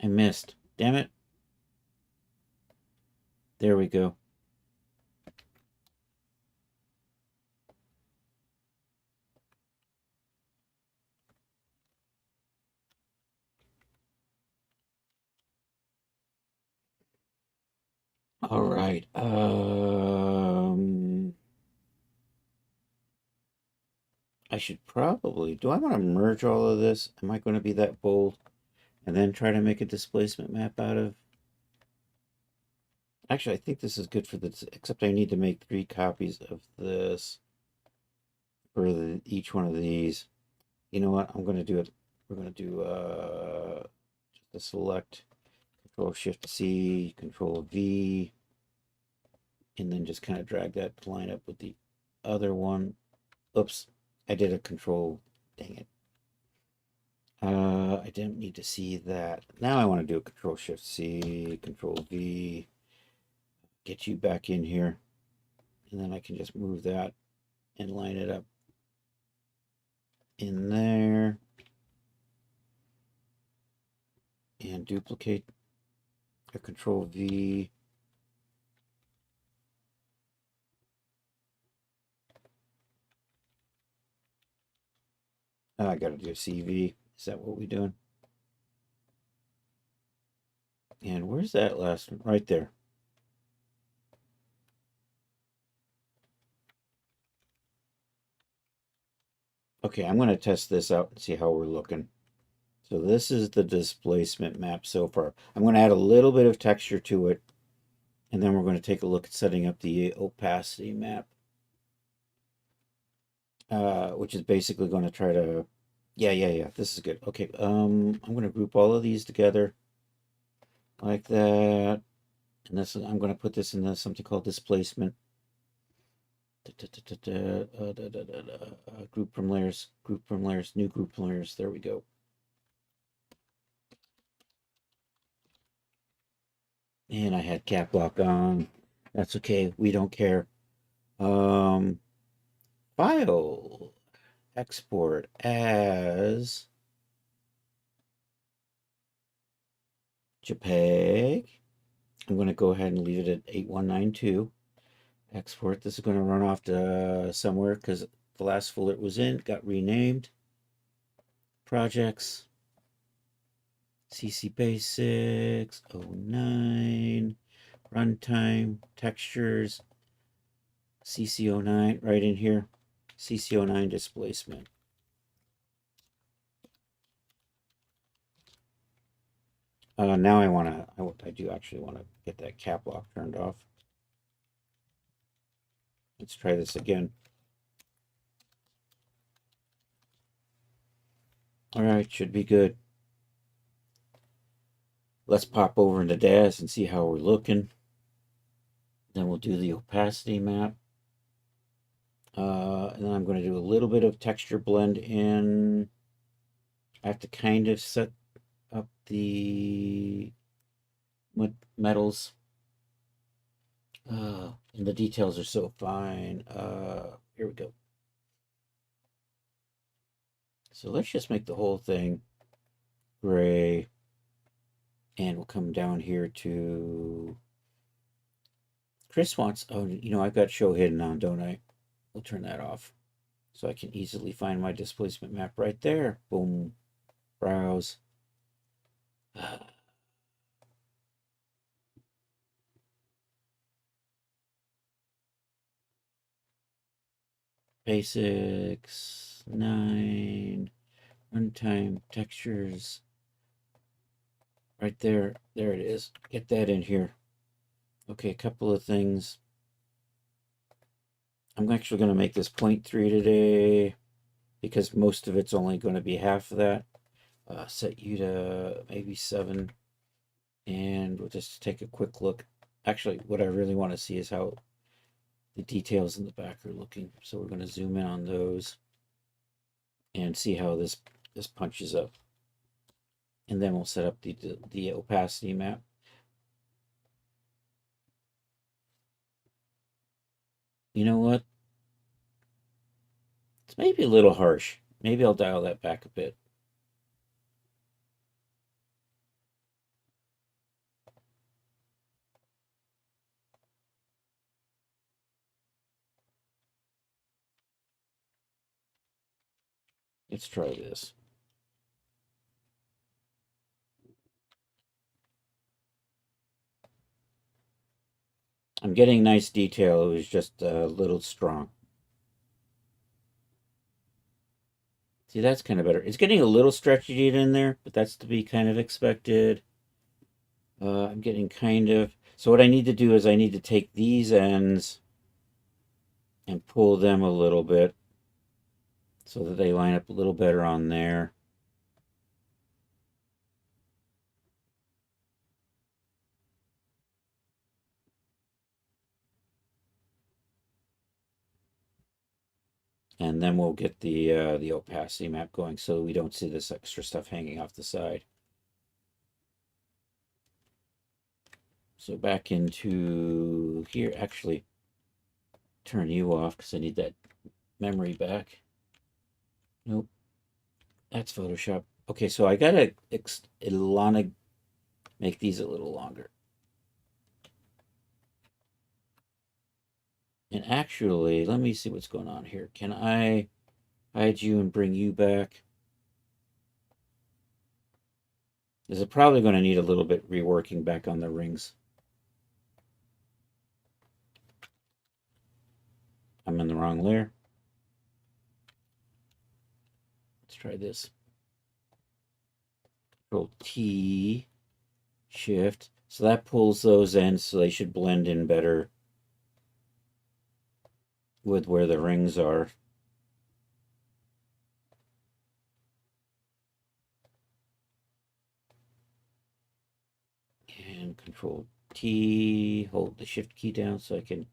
I missed. Damn it. There we go. All right. I should probably. Do I want to merge all of this? Am I going to be that bold? And then try to make a displacement map out of. Actually, I think this is good for this, except I need to make 3 copies of this for each one of these. You know what? I'm going to do it. We're going to do just a select Control Shift C, Control V, and then just kind of drag that to line up with the other one. Oops, I did a Control. Dang it. I didn't need to see that. Now I want to do a Control Shift C, Control V, get you back in here, and then I can just move that and line it up in there and duplicate a Control V. Oh, I got to do a CV. Is that what we're doing? And where's that last one? Right there. Okay, I'm going to test this out and see how we're looking. So this is the displacement map so far. I'm going to add a little bit of texture to it, and then we're going to take a look at setting up the opacity map, which is basically going to try to, yeah, this is good. Okay, I'm going to group all of these together like that, and this I'm going to put this in something called displacement. Group from layers, new group from layers. There we go. And I had cap lock on. That's okay. We don't care. File export as JPEG. I'm going to go ahead and leave it at 8192. Export. This is going to run off to somewhere because the last folder it was in got renamed. Projects. CC Basics. 09. Runtime. Textures. CC09 right in here. CC09 displacement. Now I do actually want to get that cap lock turned off. Let's try this again. All right, should be good. Let's pop over into DAS and see how we're looking. Then we'll do the opacity map. And then I'm going to do a little bit of texture blend in. I have to kind of set up the metals. And the details are so fine. Here we go. So let's just make the whole thing gray. And we'll come down here to Chris wants, oh, I've got show hidden on, don't I? We'll turn that off so I can easily find my displacement map right there. Boom. Browse. Basics. 9. Runtime. Textures. Right there. There it is. Get that in here. Okay, a couple of things. I'm actually going to make this 0.3 today because most of it's only going to be half of that. Set you to maybe 7. And we'll just take a quick look. Actually, what I really want to see is how the details in the back are looking. So we're going to zoom in on those and see how this punches up. And then we'll set up the opacity map. You know what? It's maybe a little harsh. Maybe I'll dial that back a bit. Let's try this. I'm getting nice detail. It was just a little strong. See, that's kind of better. It's getting a little stretchy in there, but that's to be kind of expected. I'm getting kind of... So what I need to do is I need to take these ends and pull them a little bit so that they line up a little better on there. And then we'll get the opacity map going so we don't see this extra stuff hanging off the side. So back into here, actually turn you off because I need that memory back. Nope, that's Photoshop. Okay, so I gotta wanna make these a little longer. And actually, let me see what's going on here. Can I hide you and bring you back? This is probably going to need a little bit reworking back on the rings. I'm in the wrong layer. Let's try this. Control T, Shift. So that pulls those in, so they should blend in better with where the rings are. And Control T, hold the Shift key down so I can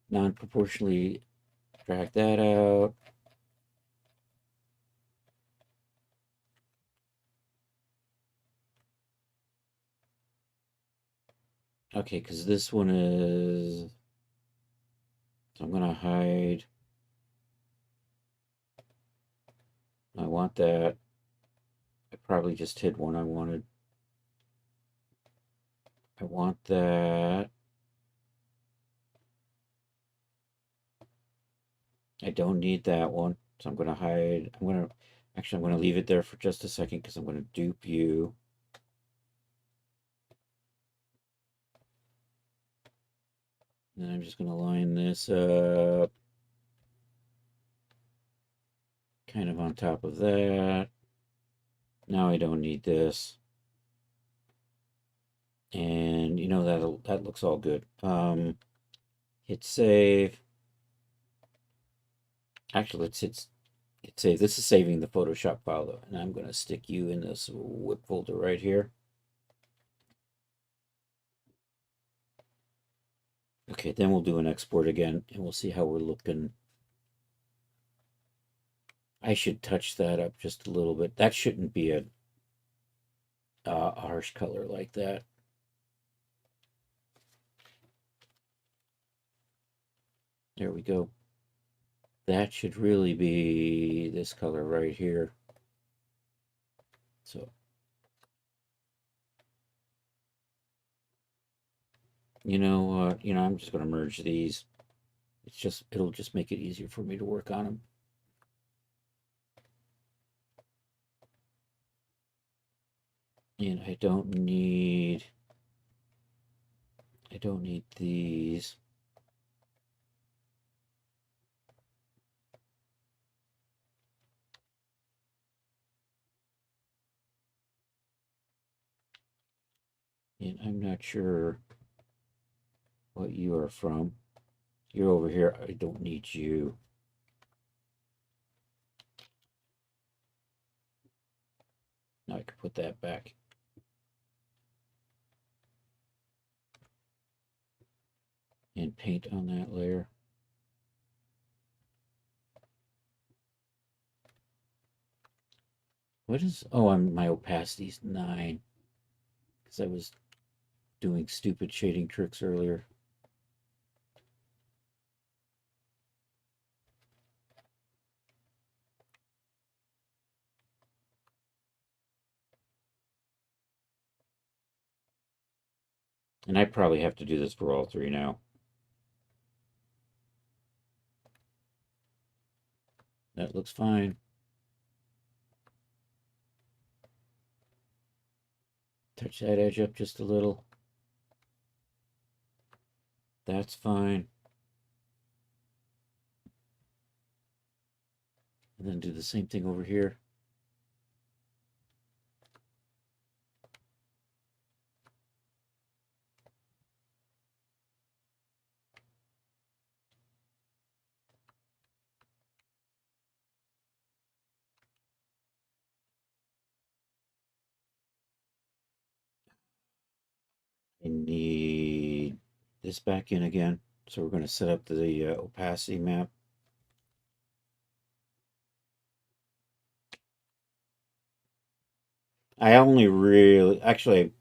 non-proportionally drag that out. Okay, because this one is... So I'm going to hide. I want that. I probably just hid one I wanted. I want that. I don't need that one. So I'm going to hide. I'm going to leave it there for just a second because I'm going to dupe you. And then I'm just going to line this up. Kind of on top of that. Now I don't need this. And you know, that looks all good. Hit save. Actually, let's hit save. This is saving the Photoshop file though. And I'm going to stick you in this whip folder right here. Okay, then we'll do an export again and we'll see how we're looking. I should touch that up just a little bit. That shouldn't be a harsh color like that. There we go. That should really be this color right here. So, you know what? I'm just going to merge these. It'll just make it easier for me to work on them. And I don't need these. And I'm not sure what you are from. You're over here. I don't need you. Now I can put that back. And paint on that layer. What is... Oh, my opacity's 9. Because I was doing stupid shading tricks earlier. And I probably have to do this for all three now. That looks fine. Touch that edge up just a little. That's fine. And then do the same thing over here. I need this back in again. So we're going to set up the opacity map. I only really, actually,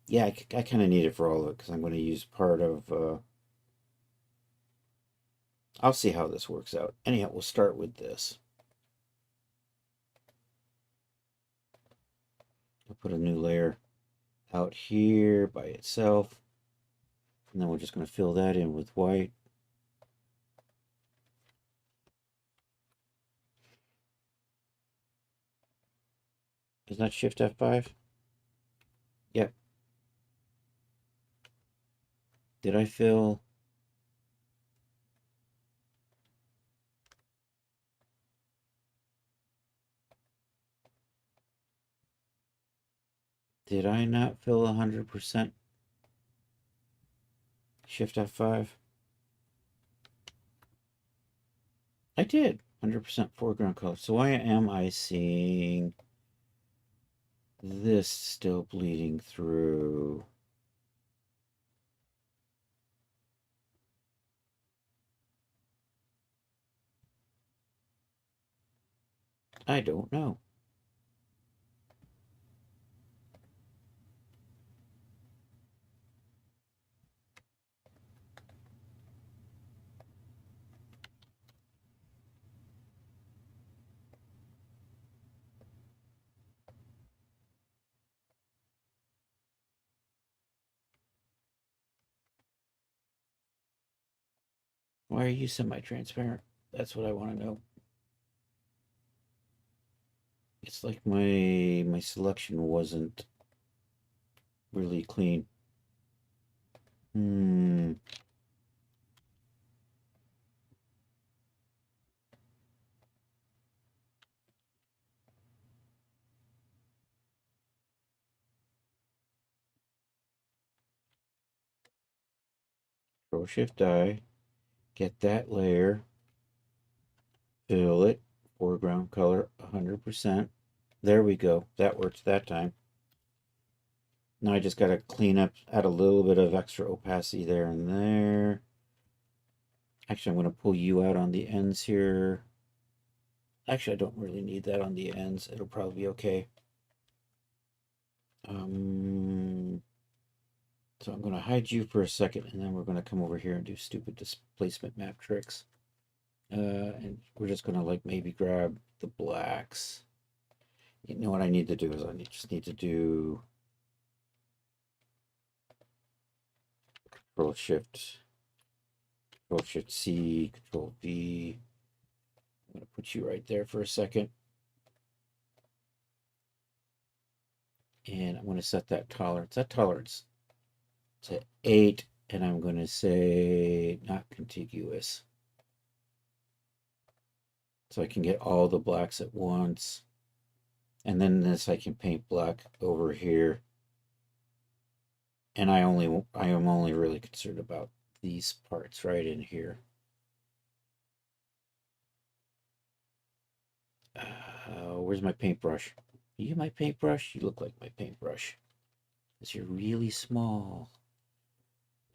yeah, I kind of need it for all of it because I'm going to use part of, I'll see how this works out. Anyhow, we'll start with this. I'll put a new layer out here by itself. And then we're just going to fill that in with white. Is that Shift F5? Yep. Did I fill? Did I not fill 100%? Shift F5? I did. 100% foreground color. So why am I seeing this still bleeding through? I don't know. Why are you semi-transparent? That's what I want to know. It's like my selection wasn't really clean. Hmm. Control Shift I. Get that layer. Fill it. Foreground color 100%. There we go. That works that time. Now I just got to clean up, add a little bit of extra opacity there and there. Actually, I'm going to pull you out on the ends here. Actually, I don't really need that on the ends. It'll probably be okay. So I'm going to hide you for a second, and then we're going to come over here and do stupid displacement map tricks. And we're just going to like maybe grab the blacks. You know what I need to do is just need to do Control Shift C, Control V. I'm going to put you right there for a second. And I'm going to set that tolerance to 8, and I'm going to say not contiguous. So I can get all the blacks at once. And then this I can paint black over here. And I am only really concerned about these parts right in here. Where's my paintbrush? Are you my paintbrush? You look like my paintbrush. Because you're really small.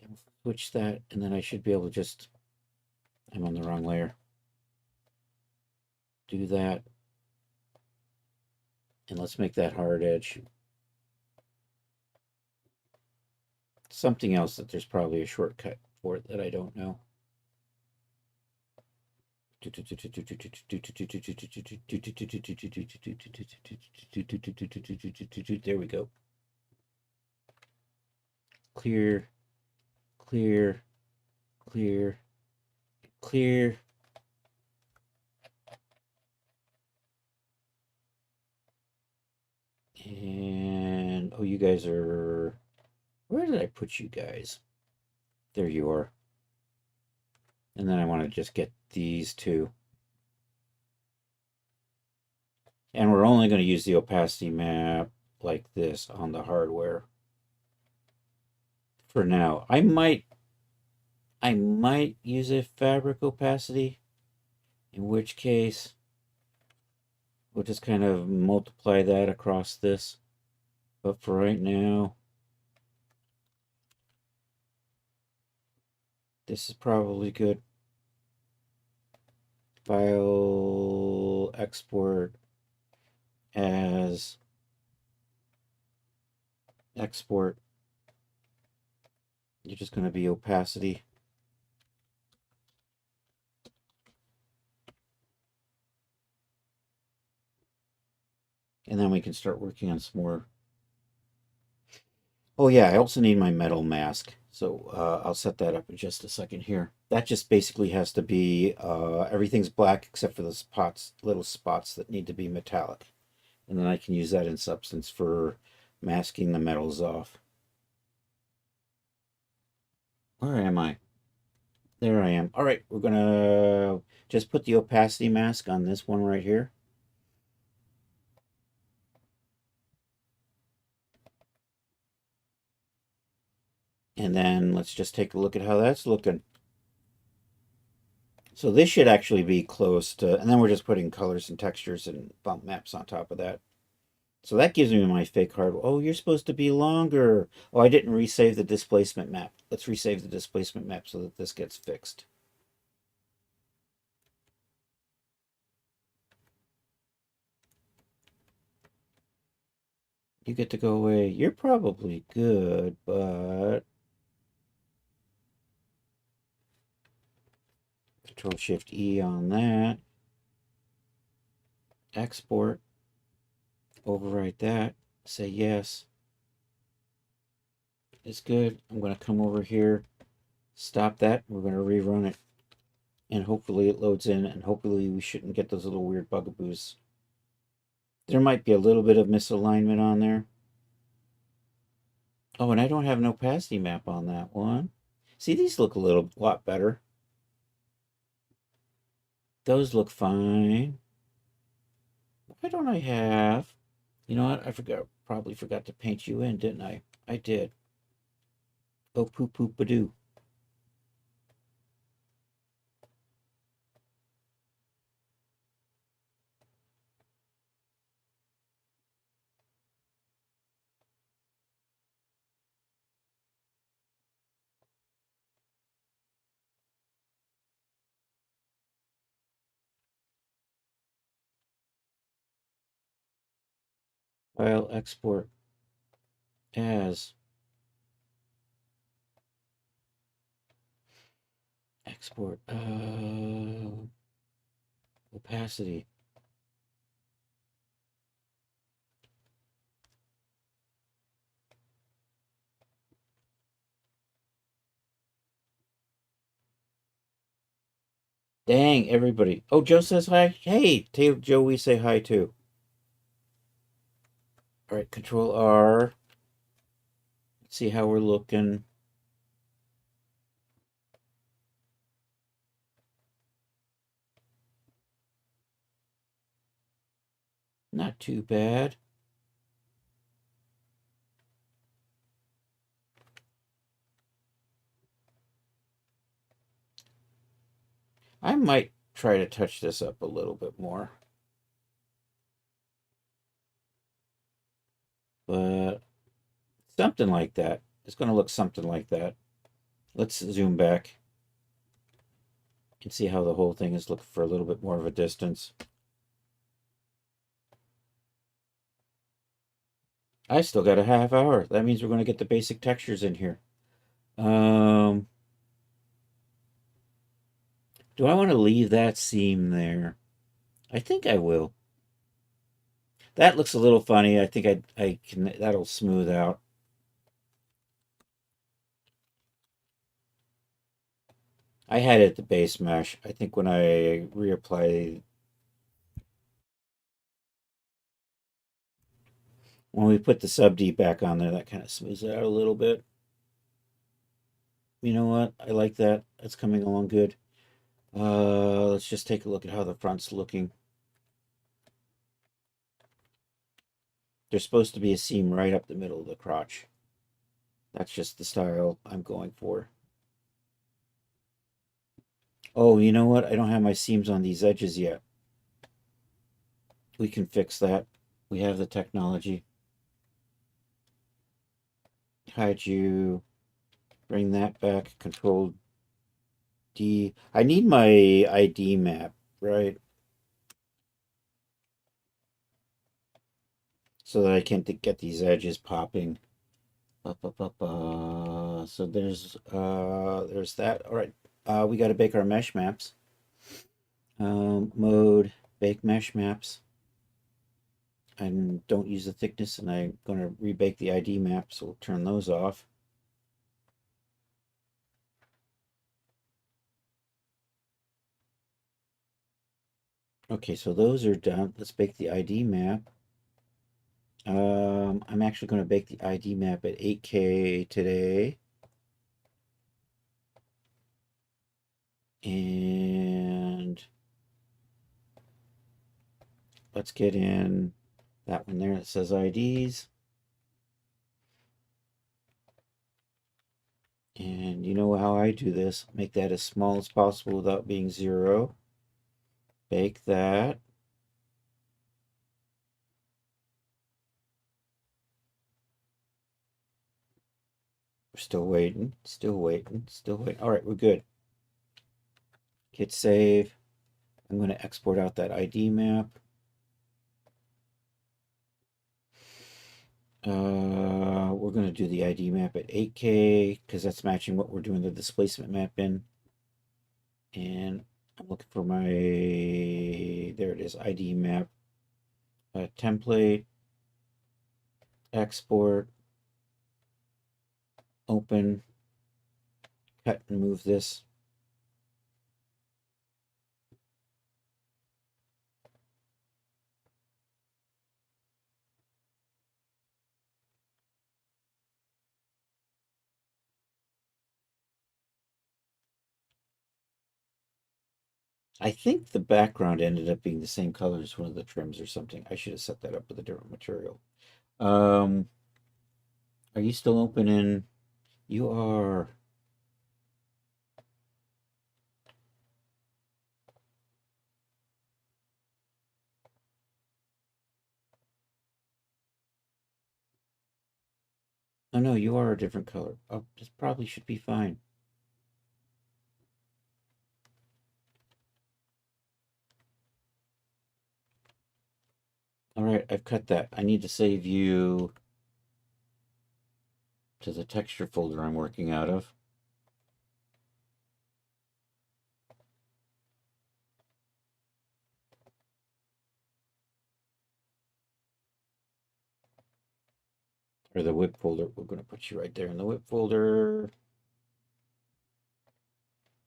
And switch that, and then I should be able to just, I'm on the wrong layer. Do that. And let's make that hard edge. Something else that there's probably a shortcut for it that I don't know. There we go. Clear, clear, clear, clear. And oh, you guys are, where did I put you guys? There you are. And then I want to just get these two. And we're only going to use the opacity map like this on the hardware for now. I might use a fabric opacity, in which case we'll just kind of multiply that across this. But for right now, this is probably good. File, export as export. You're just going to be opacity. And then we can start working on some more. Oh yeah, I also need my metal mask. So I'll set that up in just a second here. That just basically has to be, everything's black except for the spots, little spots that need to be metallic. And then I can use that in Substance for masking the metals off. Where am I? There I am. All right, we're gonna just put the opacity mask on this one right here. And then let's just take a look at how that's looking. So this should actually be close to, and then we're just putting colors and textures and bump maps on top of that. So that gives me my fake hard. Oh, you're supposed to be longer. Oh, I didn't resave the displacement map. Let's resave the displacement map so that this gets fixed. You get to go away. You're probably good, but Control Shift E on that. Export. Overwrite that. Say yes. It's good. I'm going to come over here, stop that. We're going to rerun it. And hopefully it loads in, and hopefully we shouldn't get those little weird bugaboos. There might be a little bit of misalignment on there. Oh, and I don't have an opacity map on that one. See, these look a lot better. Those look fine. Why don't I have... You know what? I probably forgot to paint you in, didn't I? I did. Oh, poop-poop-a-doo. File export as export opacity. Dang, everybody. Oh, Joe says hi. Hey, tell Joe we say hi too. All right, Control R. Let's see how we're looking. Not too bad. I might try to touch this up a little bit more. But something like that. It's going to look something like that. Let's zoom back and see how the whole thing is looking for a little bit more of a distance. I still got a half hour. That means we're going to get the basic textures in here. Do I want to leave that seam there? I think I will. That looks a little funny. I think I can, that'll smooth out. I had it at the base mesh. I think when I reapply, when we put the sub D back on there, that kind of smooths it out a little bit. You know what? I like that. That's coming along good. Let's just take a look at how the front's looking. There's supposed to be a seam right up the middle of the crotch. That's just the style I'm going for. Oh, you know what? I don't have my seams on these edges yet. We can fix that. We have the technology. Hide you. Bring that back. Control D. I need my ID map, right? So that I can get these edges popping. Ba, ba, ba, ba. So there's that. All right. We got to bake our mesh maps. Mode bake mesh maps. And don't use the thickness, and I'm going to rebake the ID map, so we'll turn those off. Okay, so those are done. Let's bake the ID map. I'm actually going to bake the ID map at 8K today. And let's get in that one there that says IDs. And you know how I do this. Make that as small as possible without being zero. Bake that. We're still waiting, still waiting, still waiting. All right, we're good. Hit save. I'm going to export out that ID map. We're going to do the ID map at 8K because that's matching what we're doing the displacement map in. And I'm looking for my, there it is, ID map template, export, open, cut and move this. I think the background ended up being the same color as one of the trims or something. I should have set that up with a different material. Um, are you still open in? You are. Oh no, you are a different color. Oh, this probably should be fine. All right, I've cut that. I need to save you to the texture folder I'm working out of. Or the whip folder. We're going to put you right there in the whip folder.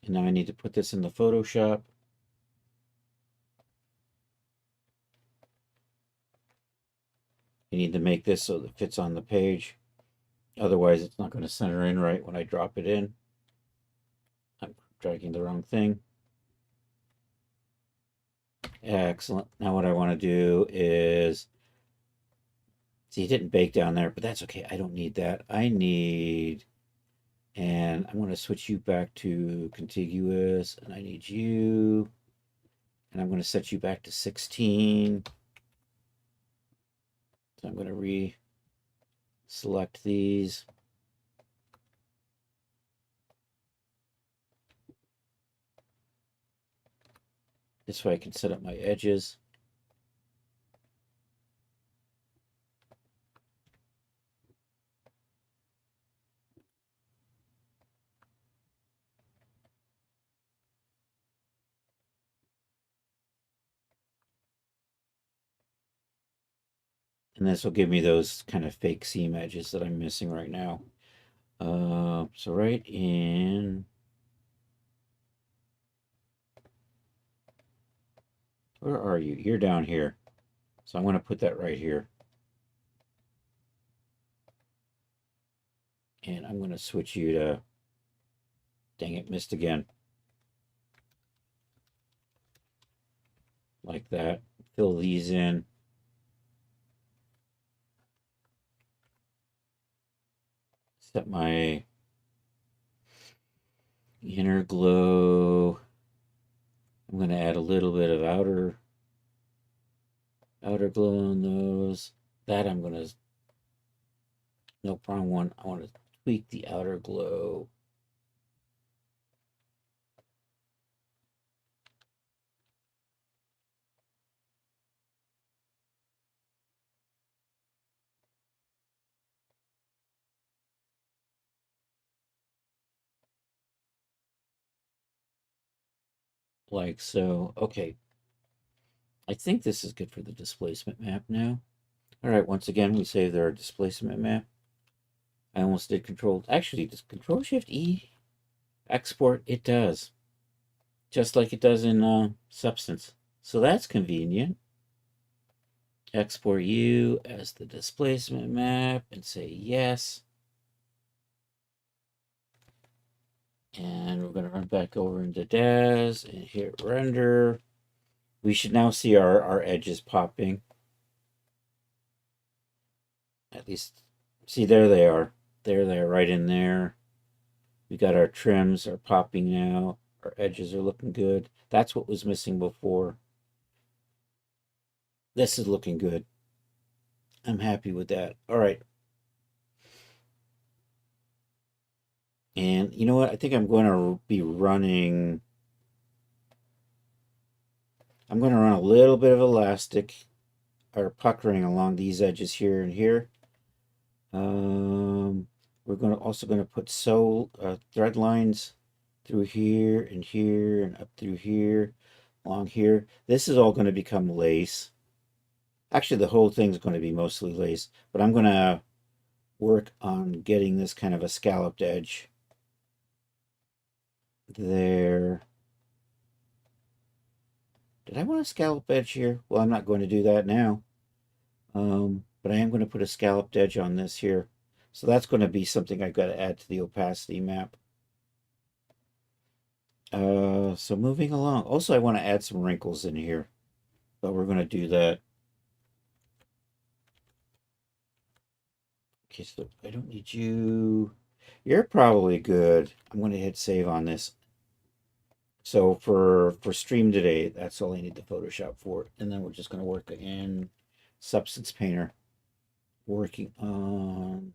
And now I need to put this in the Photoshop. You need to make this so that it fits on the page. Otherwise, it's not going to center in right when I drop it in. I'm dragging the wrong thing. Excellent. Now what I want to do is, see, it didn't bake down there, but that's okay. I don't need that. I need, and I'm going to switch you back to contiguous, and I need you, and I'm going to set you back to 16. So I'm going to re-select these. This way I can set up my edges. And this will give me those kind of fake seam edges that I'm missing right now. So right in, where are you? You're down here. So I'm going to put that right here. And I'm going to switch you to, dang it, missed again. Like that. Fill these in. Set my inner glow. I'm going to add a little bit of outer glow on those. That I'm going to, no, wrong one. I want to tweak the outer glow. like so. Okay, I think this is good for the displacement map now. All right, once again, we saved our displacement map. I almost did control, actually, does Control Shift E export? It does, just like it does in Substance. So that's convenient. Export you as the displacement map and say yes. And we're going to run back over into DAS and hit render. We should now see our edges popping. At least, see, there they are. There they are, right in there. We got our trims are popping now. Our edges are looking good. That's what was missing before. This is looking good. I'm happy with that. All right. And you know what? I think I'm going to be running. I'm going to run a little bit of elastic or puckering along these edges here and here. We're also going to put thread lines through here and up through here, along here. This is all going to become lace. Actually, the whole thing's going to be mostly lace, but I'm going to work on getting this kind of a scalloped edge there. Did I want a scalloped edge here? Well, I'm not going to do that now. But I am going to put a scalloped edge on this here. So that's going to be something I've got to add to the opacity map. So moving along. Also, I want to add some wrinkles in here, but we're going to do that. Okay, so I don't need you. You're probably good. I'm going to hit save on this. So for stream today, that's all I need the Photoshop for. And then we're just going to work in Substance Painter, working on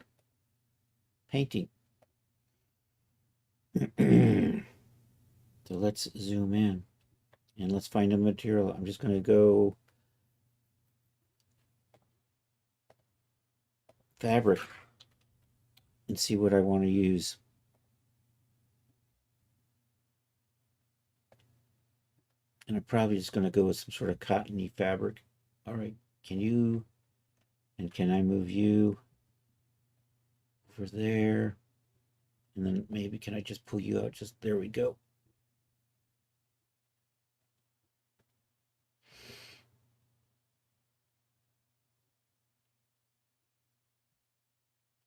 painting. So let's zoom in and let's find a material. I'm just going to go fabric and see what I want to use. And I'm probably just going to go with some sort of cottony fabric. All right, can I move you over there? And then maybe can I just pull you out? Just there we go.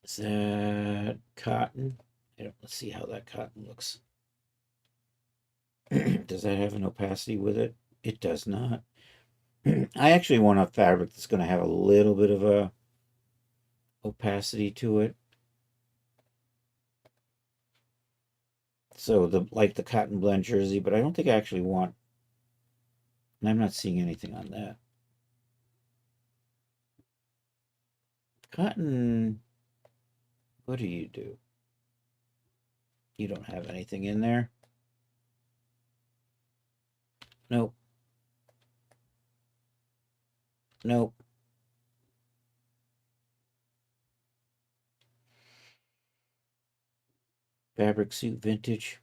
Is that cotton? Let's see how that cotton looks. Does that have an opacity with it? It does not. I actually want a fabric that's going to have a little bit of a opacity to it. So like the cotton blend jersey, but I don't think I actually want, and I'm not seeing anything on that. Cotton, what do you do? You don't have anything in there? Nope. Nope. Fabric suit vintage.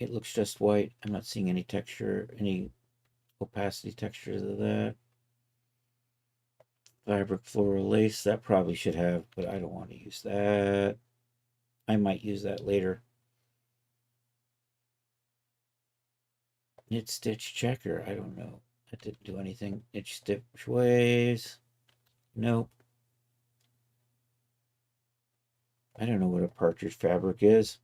It looks just white. I'm not seeing any texture, any opacity textures of that. Fabric floral lace, that probably should have, but I don't want to use that. I might use that later. Knit stitch checker, I don't know. That didn't do anything. Knit stitch waves. Nope. I don't know what a partridge fabric is.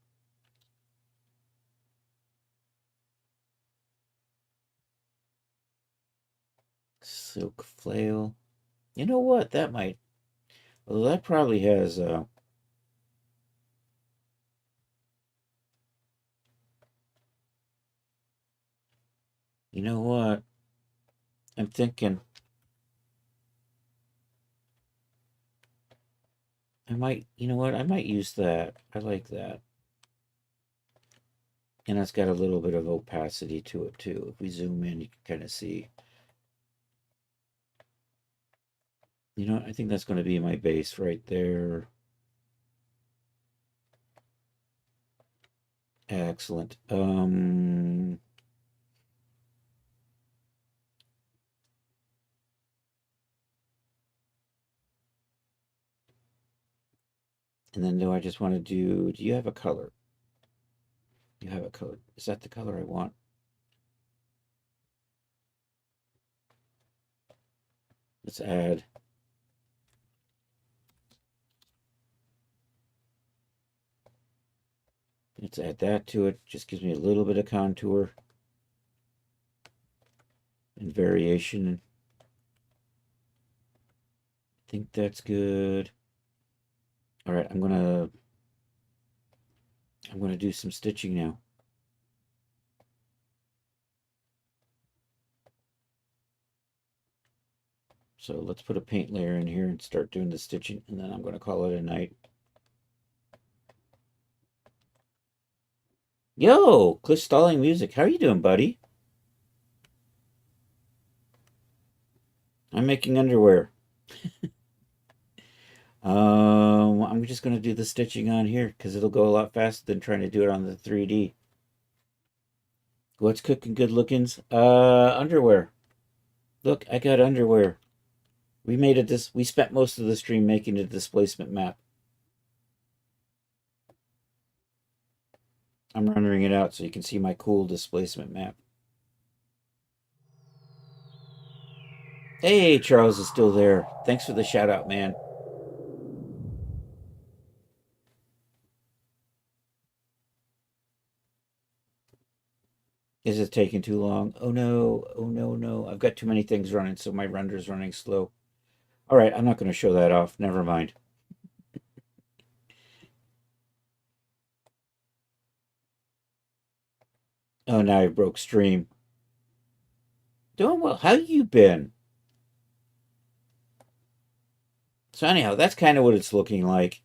Silk flail. You know what? That might. Well, that probably has. You know what? I'm thinking. I might. You know what? I might use that. I like that. And it's got a little bit of opacity to it too. If we zoom in, you can kind of see. You know, I think that's going to be my base right there. Excellent. And then do I just want to do you have a color? You have a color. Is that the color I want? Let's add. Let's add that to it. Just gives me a little bit of contour and variation. I think that's good. All right, I'm gonna do some stitching now. So let's put a paint layer in here and start doing the stitching, and then I'm going to call it a night. Yo, Cliff Stalling Music. How are you doing, buddy? I'm making underwear. I'm just going to do the stitching on here because it'll go a lot faster than trying to do it on the 3D. What's cooking good lookings? Underwear. Look, I got underwear. We made it we spent most of the stream making a displacement map. I'm rendering it out so you can see my cool displacement map. Hey, Charles is still there. Thanks for the shout out, man. Is it taking too long? Oh no, oh no, no. I've got too many things running, so my render's running slow. All right, I'm not going to show that off. Never mind. Oh, now I broke stream. Doing well. How you been? So anyhow, that's kind of what it's looking like.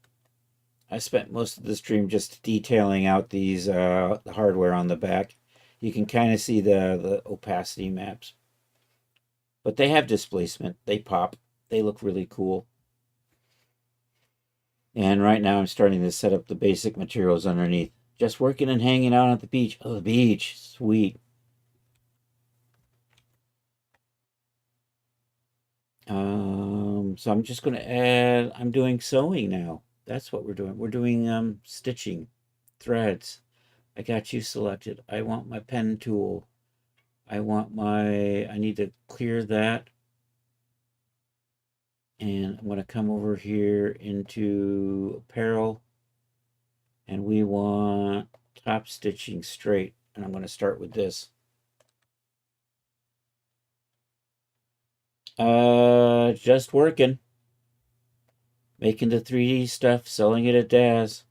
I spent most of the stream just detailing out these the hardware on the back. You can kind of see the opacity maps. But they have displacement. They pop. They look really cool. And right now I'm starting to set up the basic materials underneath. Just working and hanging out at the beach. Oh, the beach. Sweet. So I'm just going to add, I'm doing sewing now. That's what we're doing. We're doing stitching, threads. I got you selected. I want my pen tool. I need to clear that. And I'm going to come over here into apparel. And we want top stitching straight. And I'm going to start with this. Just working. Making the 3D stuff, selling it at Daz.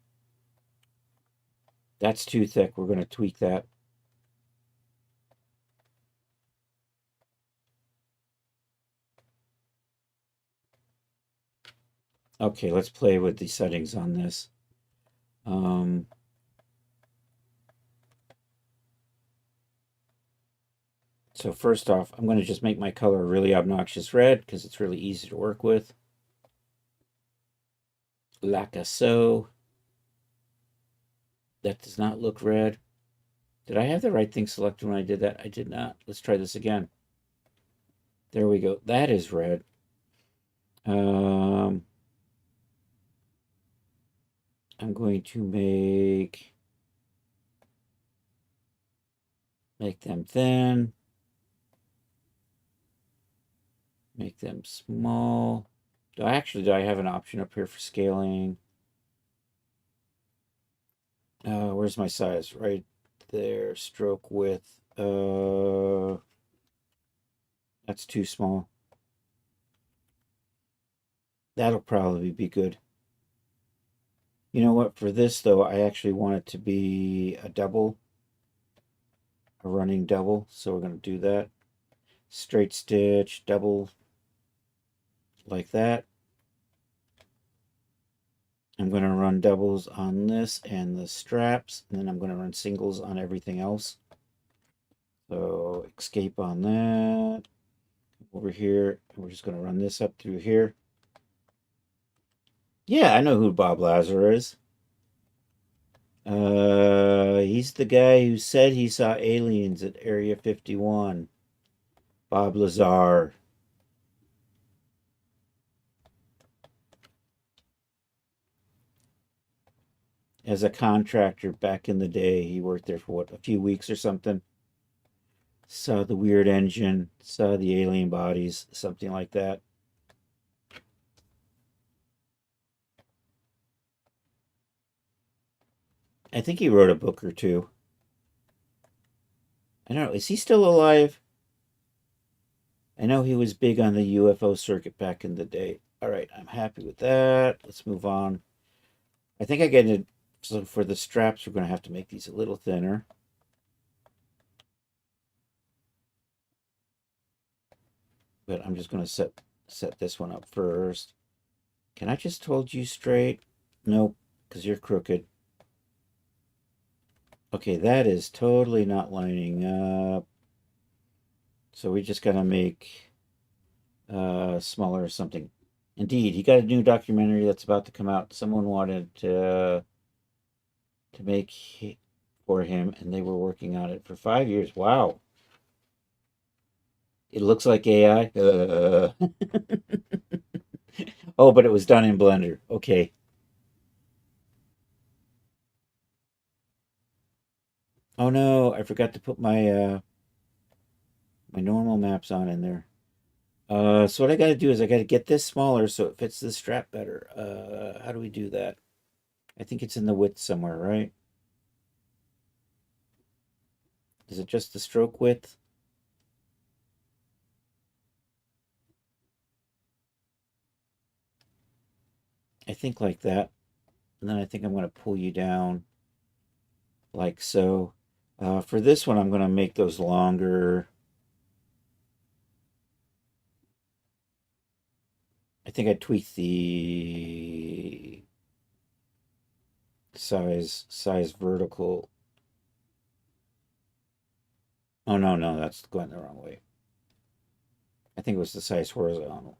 That's too thick. We're going to tweak that. Okay, let's play with the settings on this. So first off, I'm going to just make my color really obnoxious red because it's really easy to work with. Like so. That does not look red. Did I have the right thing selected when I did that? I did not. Let's try this again. There we go. That is red. I'm going to make them thin. Make them small. Do I have an option up here for scaling? Where's my size? Right there. Stroke width. That's too small. That'll probably be good. You know what? For this, though, I actually want it to be a running double. So we're going to do that. Straight stitch, double, like that. I'm going to run doubles on this and the straps, and then I'm going to run singles on everything else. So escape on that. Over here, and we're just going to run this up through here. Yeah, I know who Bob Lazar is. He's the guy who said he saw aliens at Area 51. Bob Lazar. As a contractor back in the day, he worked there for what, a few weeks or something. Saw the weird engine, saw the alien bodies, something like that. I think he wrote a book or two. I don't know. Is he still alive? I know he was big on the UFO circuit back in the day. All right, I'm happy with that. Let's move on. I think I get it. So for the straps, we're going to have to make these a little thinner. But I'm just going to set this one up first. Can I just hold you straight? Nope, because you're crooked. Okay, that is totally not lining up. So we just got to make smaller or something. Indeed, he got a new documentary that's about to come out. Someone wanted to make for him, and they were working on it for 5 years. Wow. It looks like AI. Oh, but it was done in Blender. Okay. Oh no, I forgot to put my normal maps on in there. So what I got to do is I got to get this smaller so it fits the strap better. How do we do that? I think it's in the width somewhere, right? Is it just the stroke width? I think like that. And then I think I'm going to pull you down like so. For this one, I'm going to make those longer. I think I tweaked the size vertical. Oh no, no, that's going the wrong way. I think it was the size horizontal.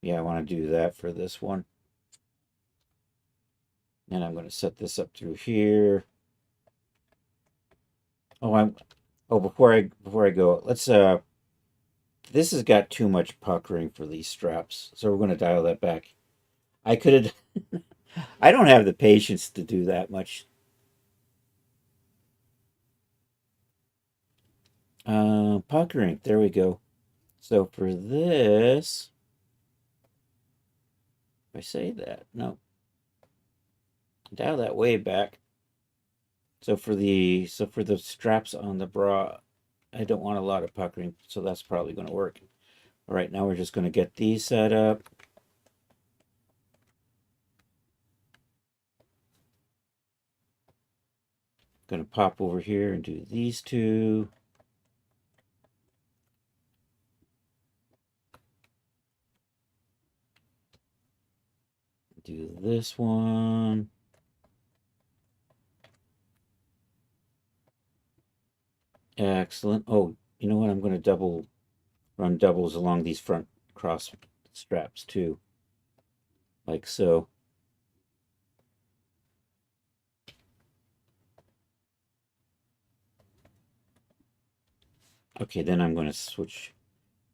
Yeah, I want to do that for this one. And I'm going to set this up through here. Before I go, let's this has got too much puckering for these straps. So we're going to dial that back. I could have I don't have the patience to do that much. Puckering. There we go. So for this, if I say that, no, dial that way back. So for the straps on the bra, I don't want a lot of puckering, so that's probably going to work. All right, now we're just going to get these set up. Going to pop over here and do these two. Do this one. Excellent. Oh, you know what? I'm going to run doubles along these front cross straps too, like so. Okay, then I'm going to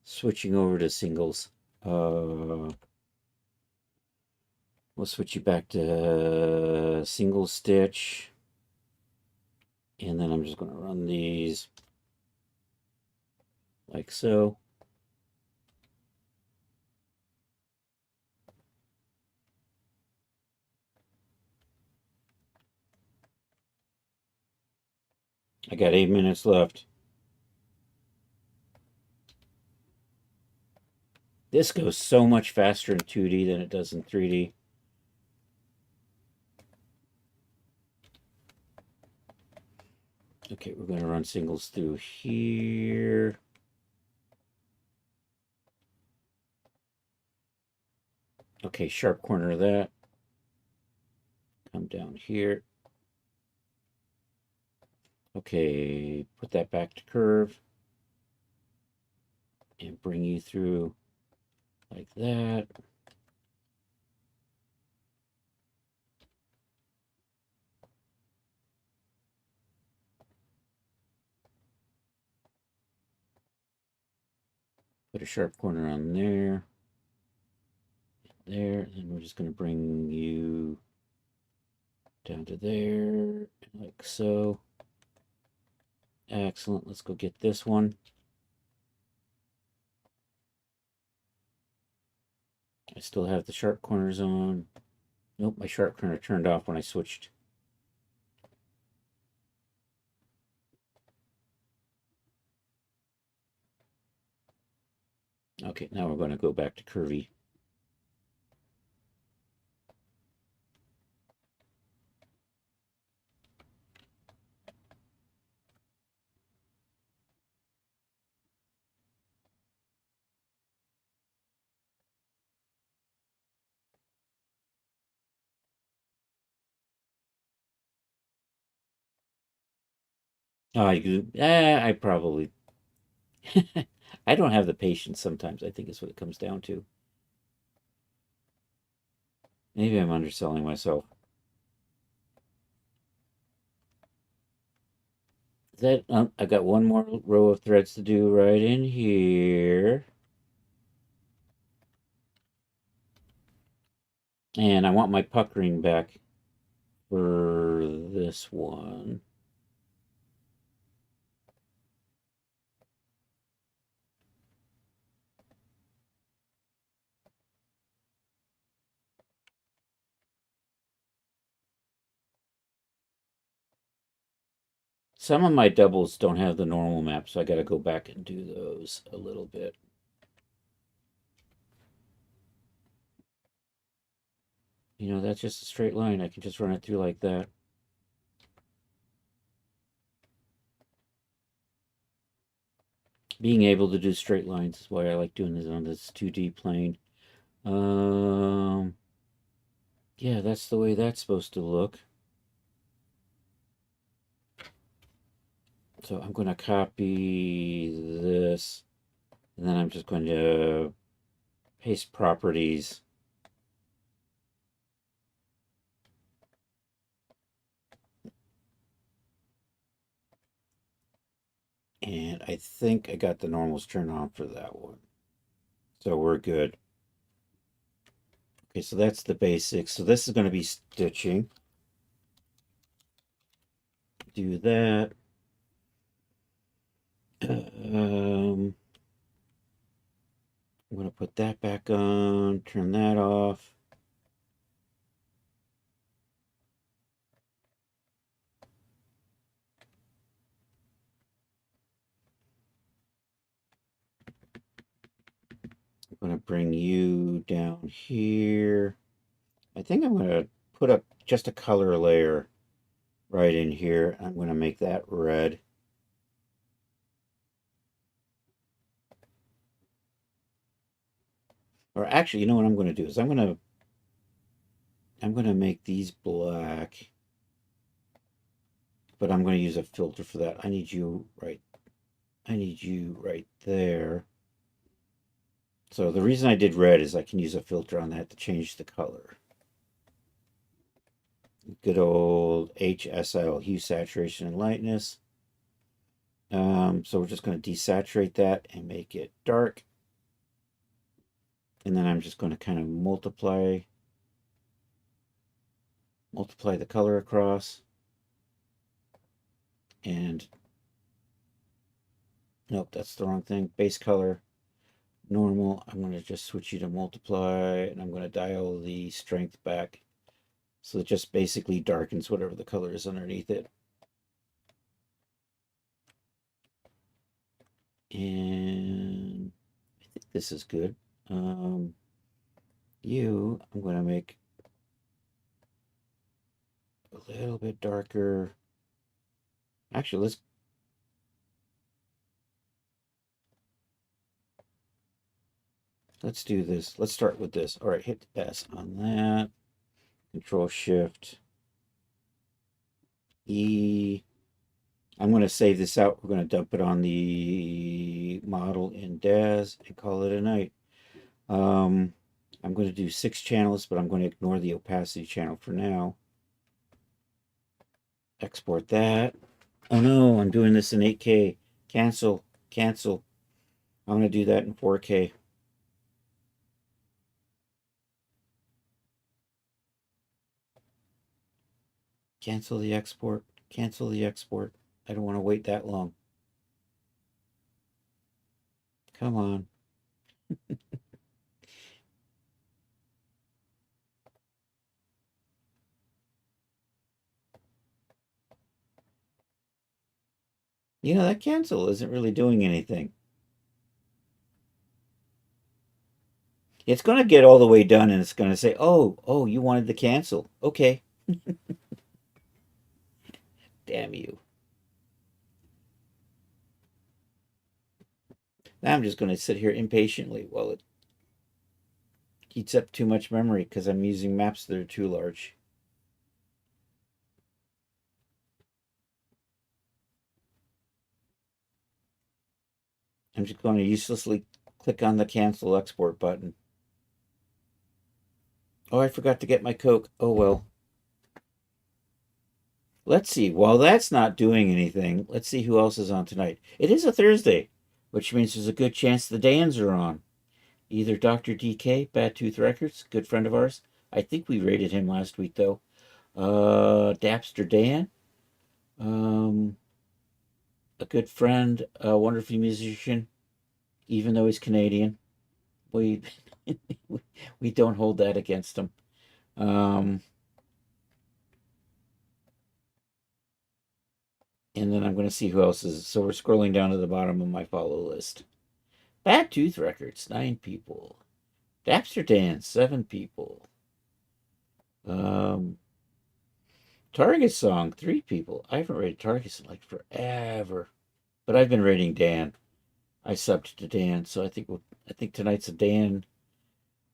switching over to singles. We'll switch you back to single stitch. And then I'm just going to run these like so. I got 8 minutes left. This goes so much faster in 2D than it does in 3D. Okay, we're going to run singles through here. Okay, sharp corner of that. Come down here. Okay, put that back to curve. And bring you through like that. Put a sharp corner on there. There. And we're just going to bring you down to there. Like so. Excellent. Let's go get this one. I still have the sharp corners on. Nope, my sharp corner turned off when I switched. Okay, now we're going to go back to curvy. Oh, I probably, I don't have the patience sometimes, I think is what it comes down to. Maybe I'm underselling myself. That I got one more row of threads to do right in here. And I want my puckering back for this one. Some of my doubles don't have the normal map, so I got to go back and do those a little bit. You know, that's just a straight line. I can just run it through like that. Being able to do straight lines is why I like doing this on this 2D plane. Yeah, that's the way that's supposed to look. So I'm going to copy this, and then I'm just going to paste properties. And I think I got the normals turned on for that one. So we're good. Okay, so that's the basics. So this is going to be stitching. Do that. I'm going to put that back on, turn that off. I'm going to bring you down here. I think I'm going to put up just a color layer right in here. I'm going to make that red. Or actually, you know what I'm going to do is I'm going to make these black, but I'm going to use a filter for that. I need you right there. So the reason I did red is I can use a filter on that to change the color. Good old HSL, hue, saturation, and lightness. So we're just going to desaturate that and make it dark. And then I'm just going to kind of multiply the color across. And nope, that's the wrong thing. Base color, normal. I'm going to just switch you to multiply, and I'm going to dial the strength back. So it just basically darkens whatever the color is underneath it. And I think this is good. I'm going to make a little bit darker. Actually, let's do this. Let's start with this. All right, hit S on that. Control Shift E. I'm going to save this out. We're going to dump it on the model in DAZ and call it a night. I'm going to do 6 channels, but I'm going to ignore the opacity channel for now. Export that. Oh no, I'm doing this in 8K. Cancel, cancel. I'm going to do that in 4K. Cancel the export. Cancel the export. I don't want to wait that long. Come on. You know, that cancel isn't really doing anything. It's going to get all the way done and it's going to say, oh, you wanted to cancel. Okay. Damn you. Now I'm just going to sit here impatiently while it eats up too much memory because I'm using maps that are too large. I'm just going to uselessly click on the cancel export button. Oh, I forgot to get my Coke. Oh well. Let's see. While that's not doing anything, let's see who else is on tonight. It is a Thursday, which means there's a good chance the Dans are on. Either Dr. DK, Bad Tooth Records, good friend of ours. I think we rated him last week though. Dapster Dan, um, a good friend, a wonderful musician, even though he's Canadian. We we don't hold that against him. Um, and then I'm going to see who else is. So we're scrolling down to the bottom of my follow list. Bad Tooth Records, 9 people. Dapster Dan, 7 people. Um, Target Song, 3 people. I haven't rated Target in like forever, but I've been rating Dan. I subbed to Dan, so I think tonight's a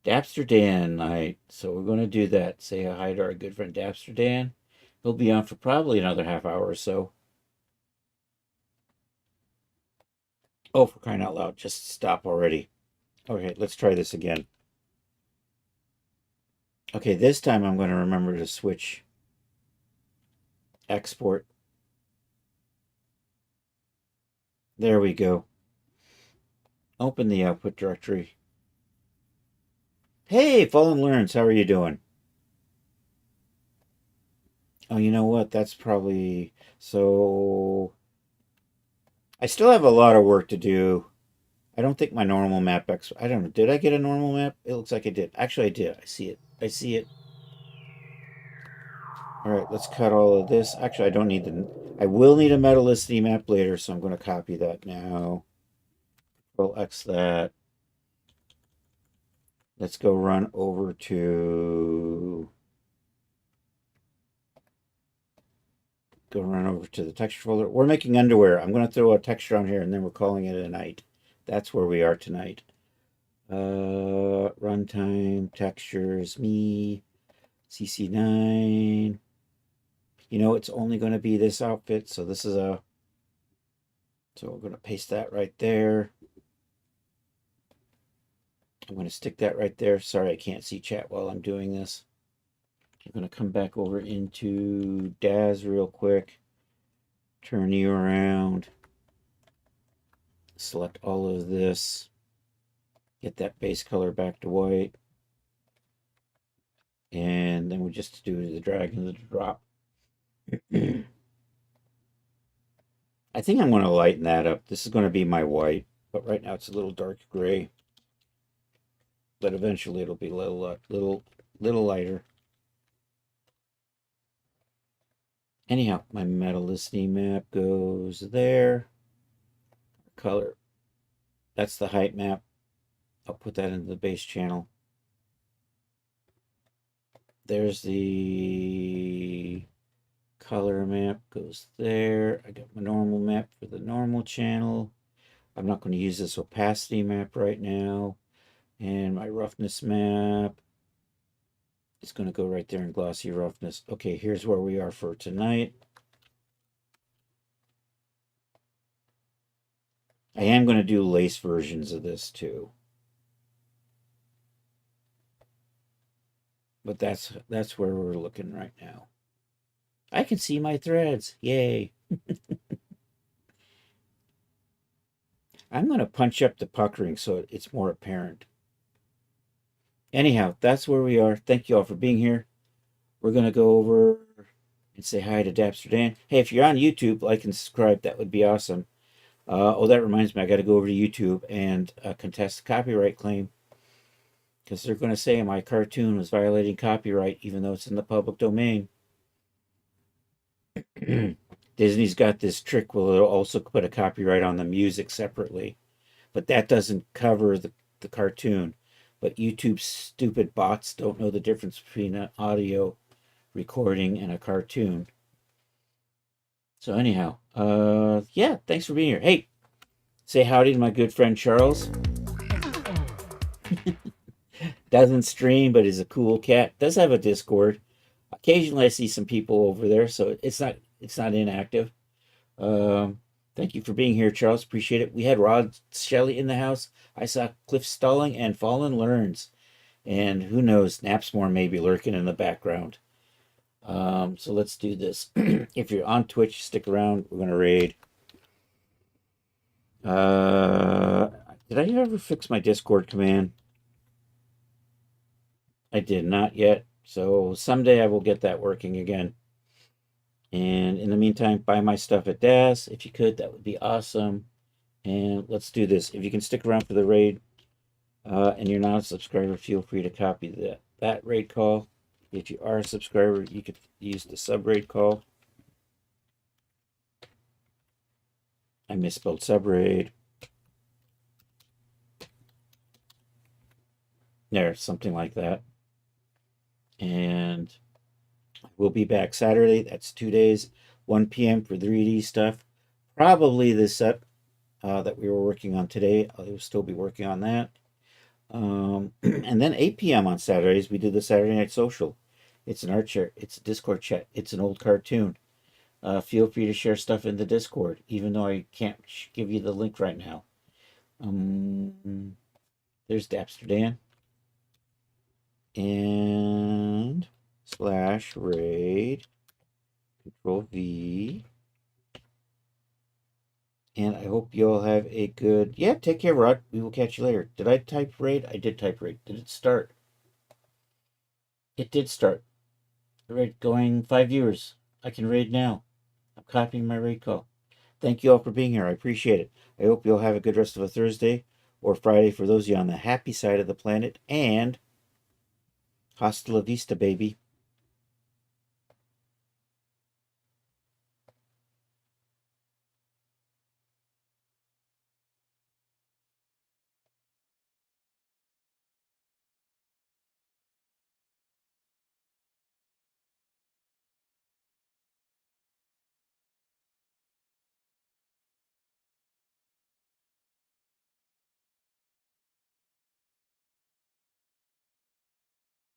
Dapster Dan night. So we're going to do that. Say hi to our good friend Dapster Dan. He'll be on for probably another half hour or so. Oh, for crying out loud, just stop already. Okay, let's try this again. Okay, this time I'm going to remember to switch export. There we go. Open the output directory. Hey, Fallen Learns, how are you doing? Oh, you know what? That's probably so. I still have a lot of work to do. I don't think my normal map I don't know. Did I get a normal map? It looks like I did. Actually, I did. I see it. I see it. All right, let's cut all of this. Actually, I don't need the. I will need a Metallicity map later, so I'm going to copy that now. Control X that. Let's go run over to the texture folder. We're making underwear. I'm going to throw a texture on here, and then we're calling it a night. That's where we are tonight. Runtime, textures, me, CC9. You know, it's only going to be this outfit, so this is a... So we're going to paste that right there. I'm going to stick that right there. Sorry, I can't see chat while I'm doing this. I'm going to come back over into Daz real quick. Turn you around. Select all of this. Get that base color back to white. And then we just do the drag and the drop. I think I'm going to lighten that up. This is going to be my white, but right now it's a little dark gray. But eventually it'll be a little lighter. Anyhow, my Metallicity map goes there. Color. That's the height map. I'll put that into the base channel. There's the color map goes there. I got my normal map for the normal channel. I'm not going to use this opacity map right now. And my roughness map is going to go right there in glossy roughness. Okay, here's where we are for tonight. I am going to do lace versions of this too. But that's where we're looking right now. I can see my threads. Yay. I'm going to punch up the puckering so it's more apparent. Anyhow, that's where we are. Thank you all for being here. We're going to go over and say hi to Dapster Dan. Hey, if you're on YouTube, like and subscribe. That would be awesome. Oh, that reminds me. I got to go over to YouTube and contest a copyright claim because they're going to say my cartoon was violating copyright even though it's in the public domain. Disney's got this trick where it'll also put a copyright on the music separately, but that doesn't cover the cartoon. But YouTube's stupid bots don't know the difference between an audio recording and a cartoon. So anyhow, yeah, thanks for being here. Hey, say howdy to my good friend Charles. Doesn't stream, but is a cool cat. Does have a Discord. Occasionally, I see some people over there, so it's not inactive. Thank you for being here, Charles. Appreciate it. We had Rod Shelley in the house. I saw Cliff Stalling and Fallen Learns, and who knows, Napsmore may be lurking in the background. So let's do this. If you're on Twitch, stick around. We're gonna raid. Did I ever fix my Discord command? I did not yet. So someday I will get that working again. And in the meantime, buy my stuff at DAS. If you could, that would be awesome. And let's do this. If you can stick around for the raid and you're not a subscriber, feel free to copy that raid call. If you are a subscriber, you could use the sub raid call. I misspelled sub raid. There, something like that. And we'll be back Saturday. That's 2 days, 1 p.m. for 3D stuff. Probably the set that we were working on today. I will still be working on that. And then 8 p.m. on Saturdays, we do the Saturday Night Social. It's an art share. It's a Discord chat. It's an old cartoon. Feel free to share stuff in the Discord, even though I can't give you the link right now. There's Dapster Dan. And /raid, Control V. And I hope you all have a good... Yeah, take care, Rod. We will catch you later. Did I type raid? I did type raid. Did it start? It did start. Raid going 5 viewers. I can raid now. I'm copying my raid call. Thank you all for being here. I appreciate it. I hope you'll have a good rest of a Thursday or Friday for those of you on the happy side of the planet. And hasta la vista, baby.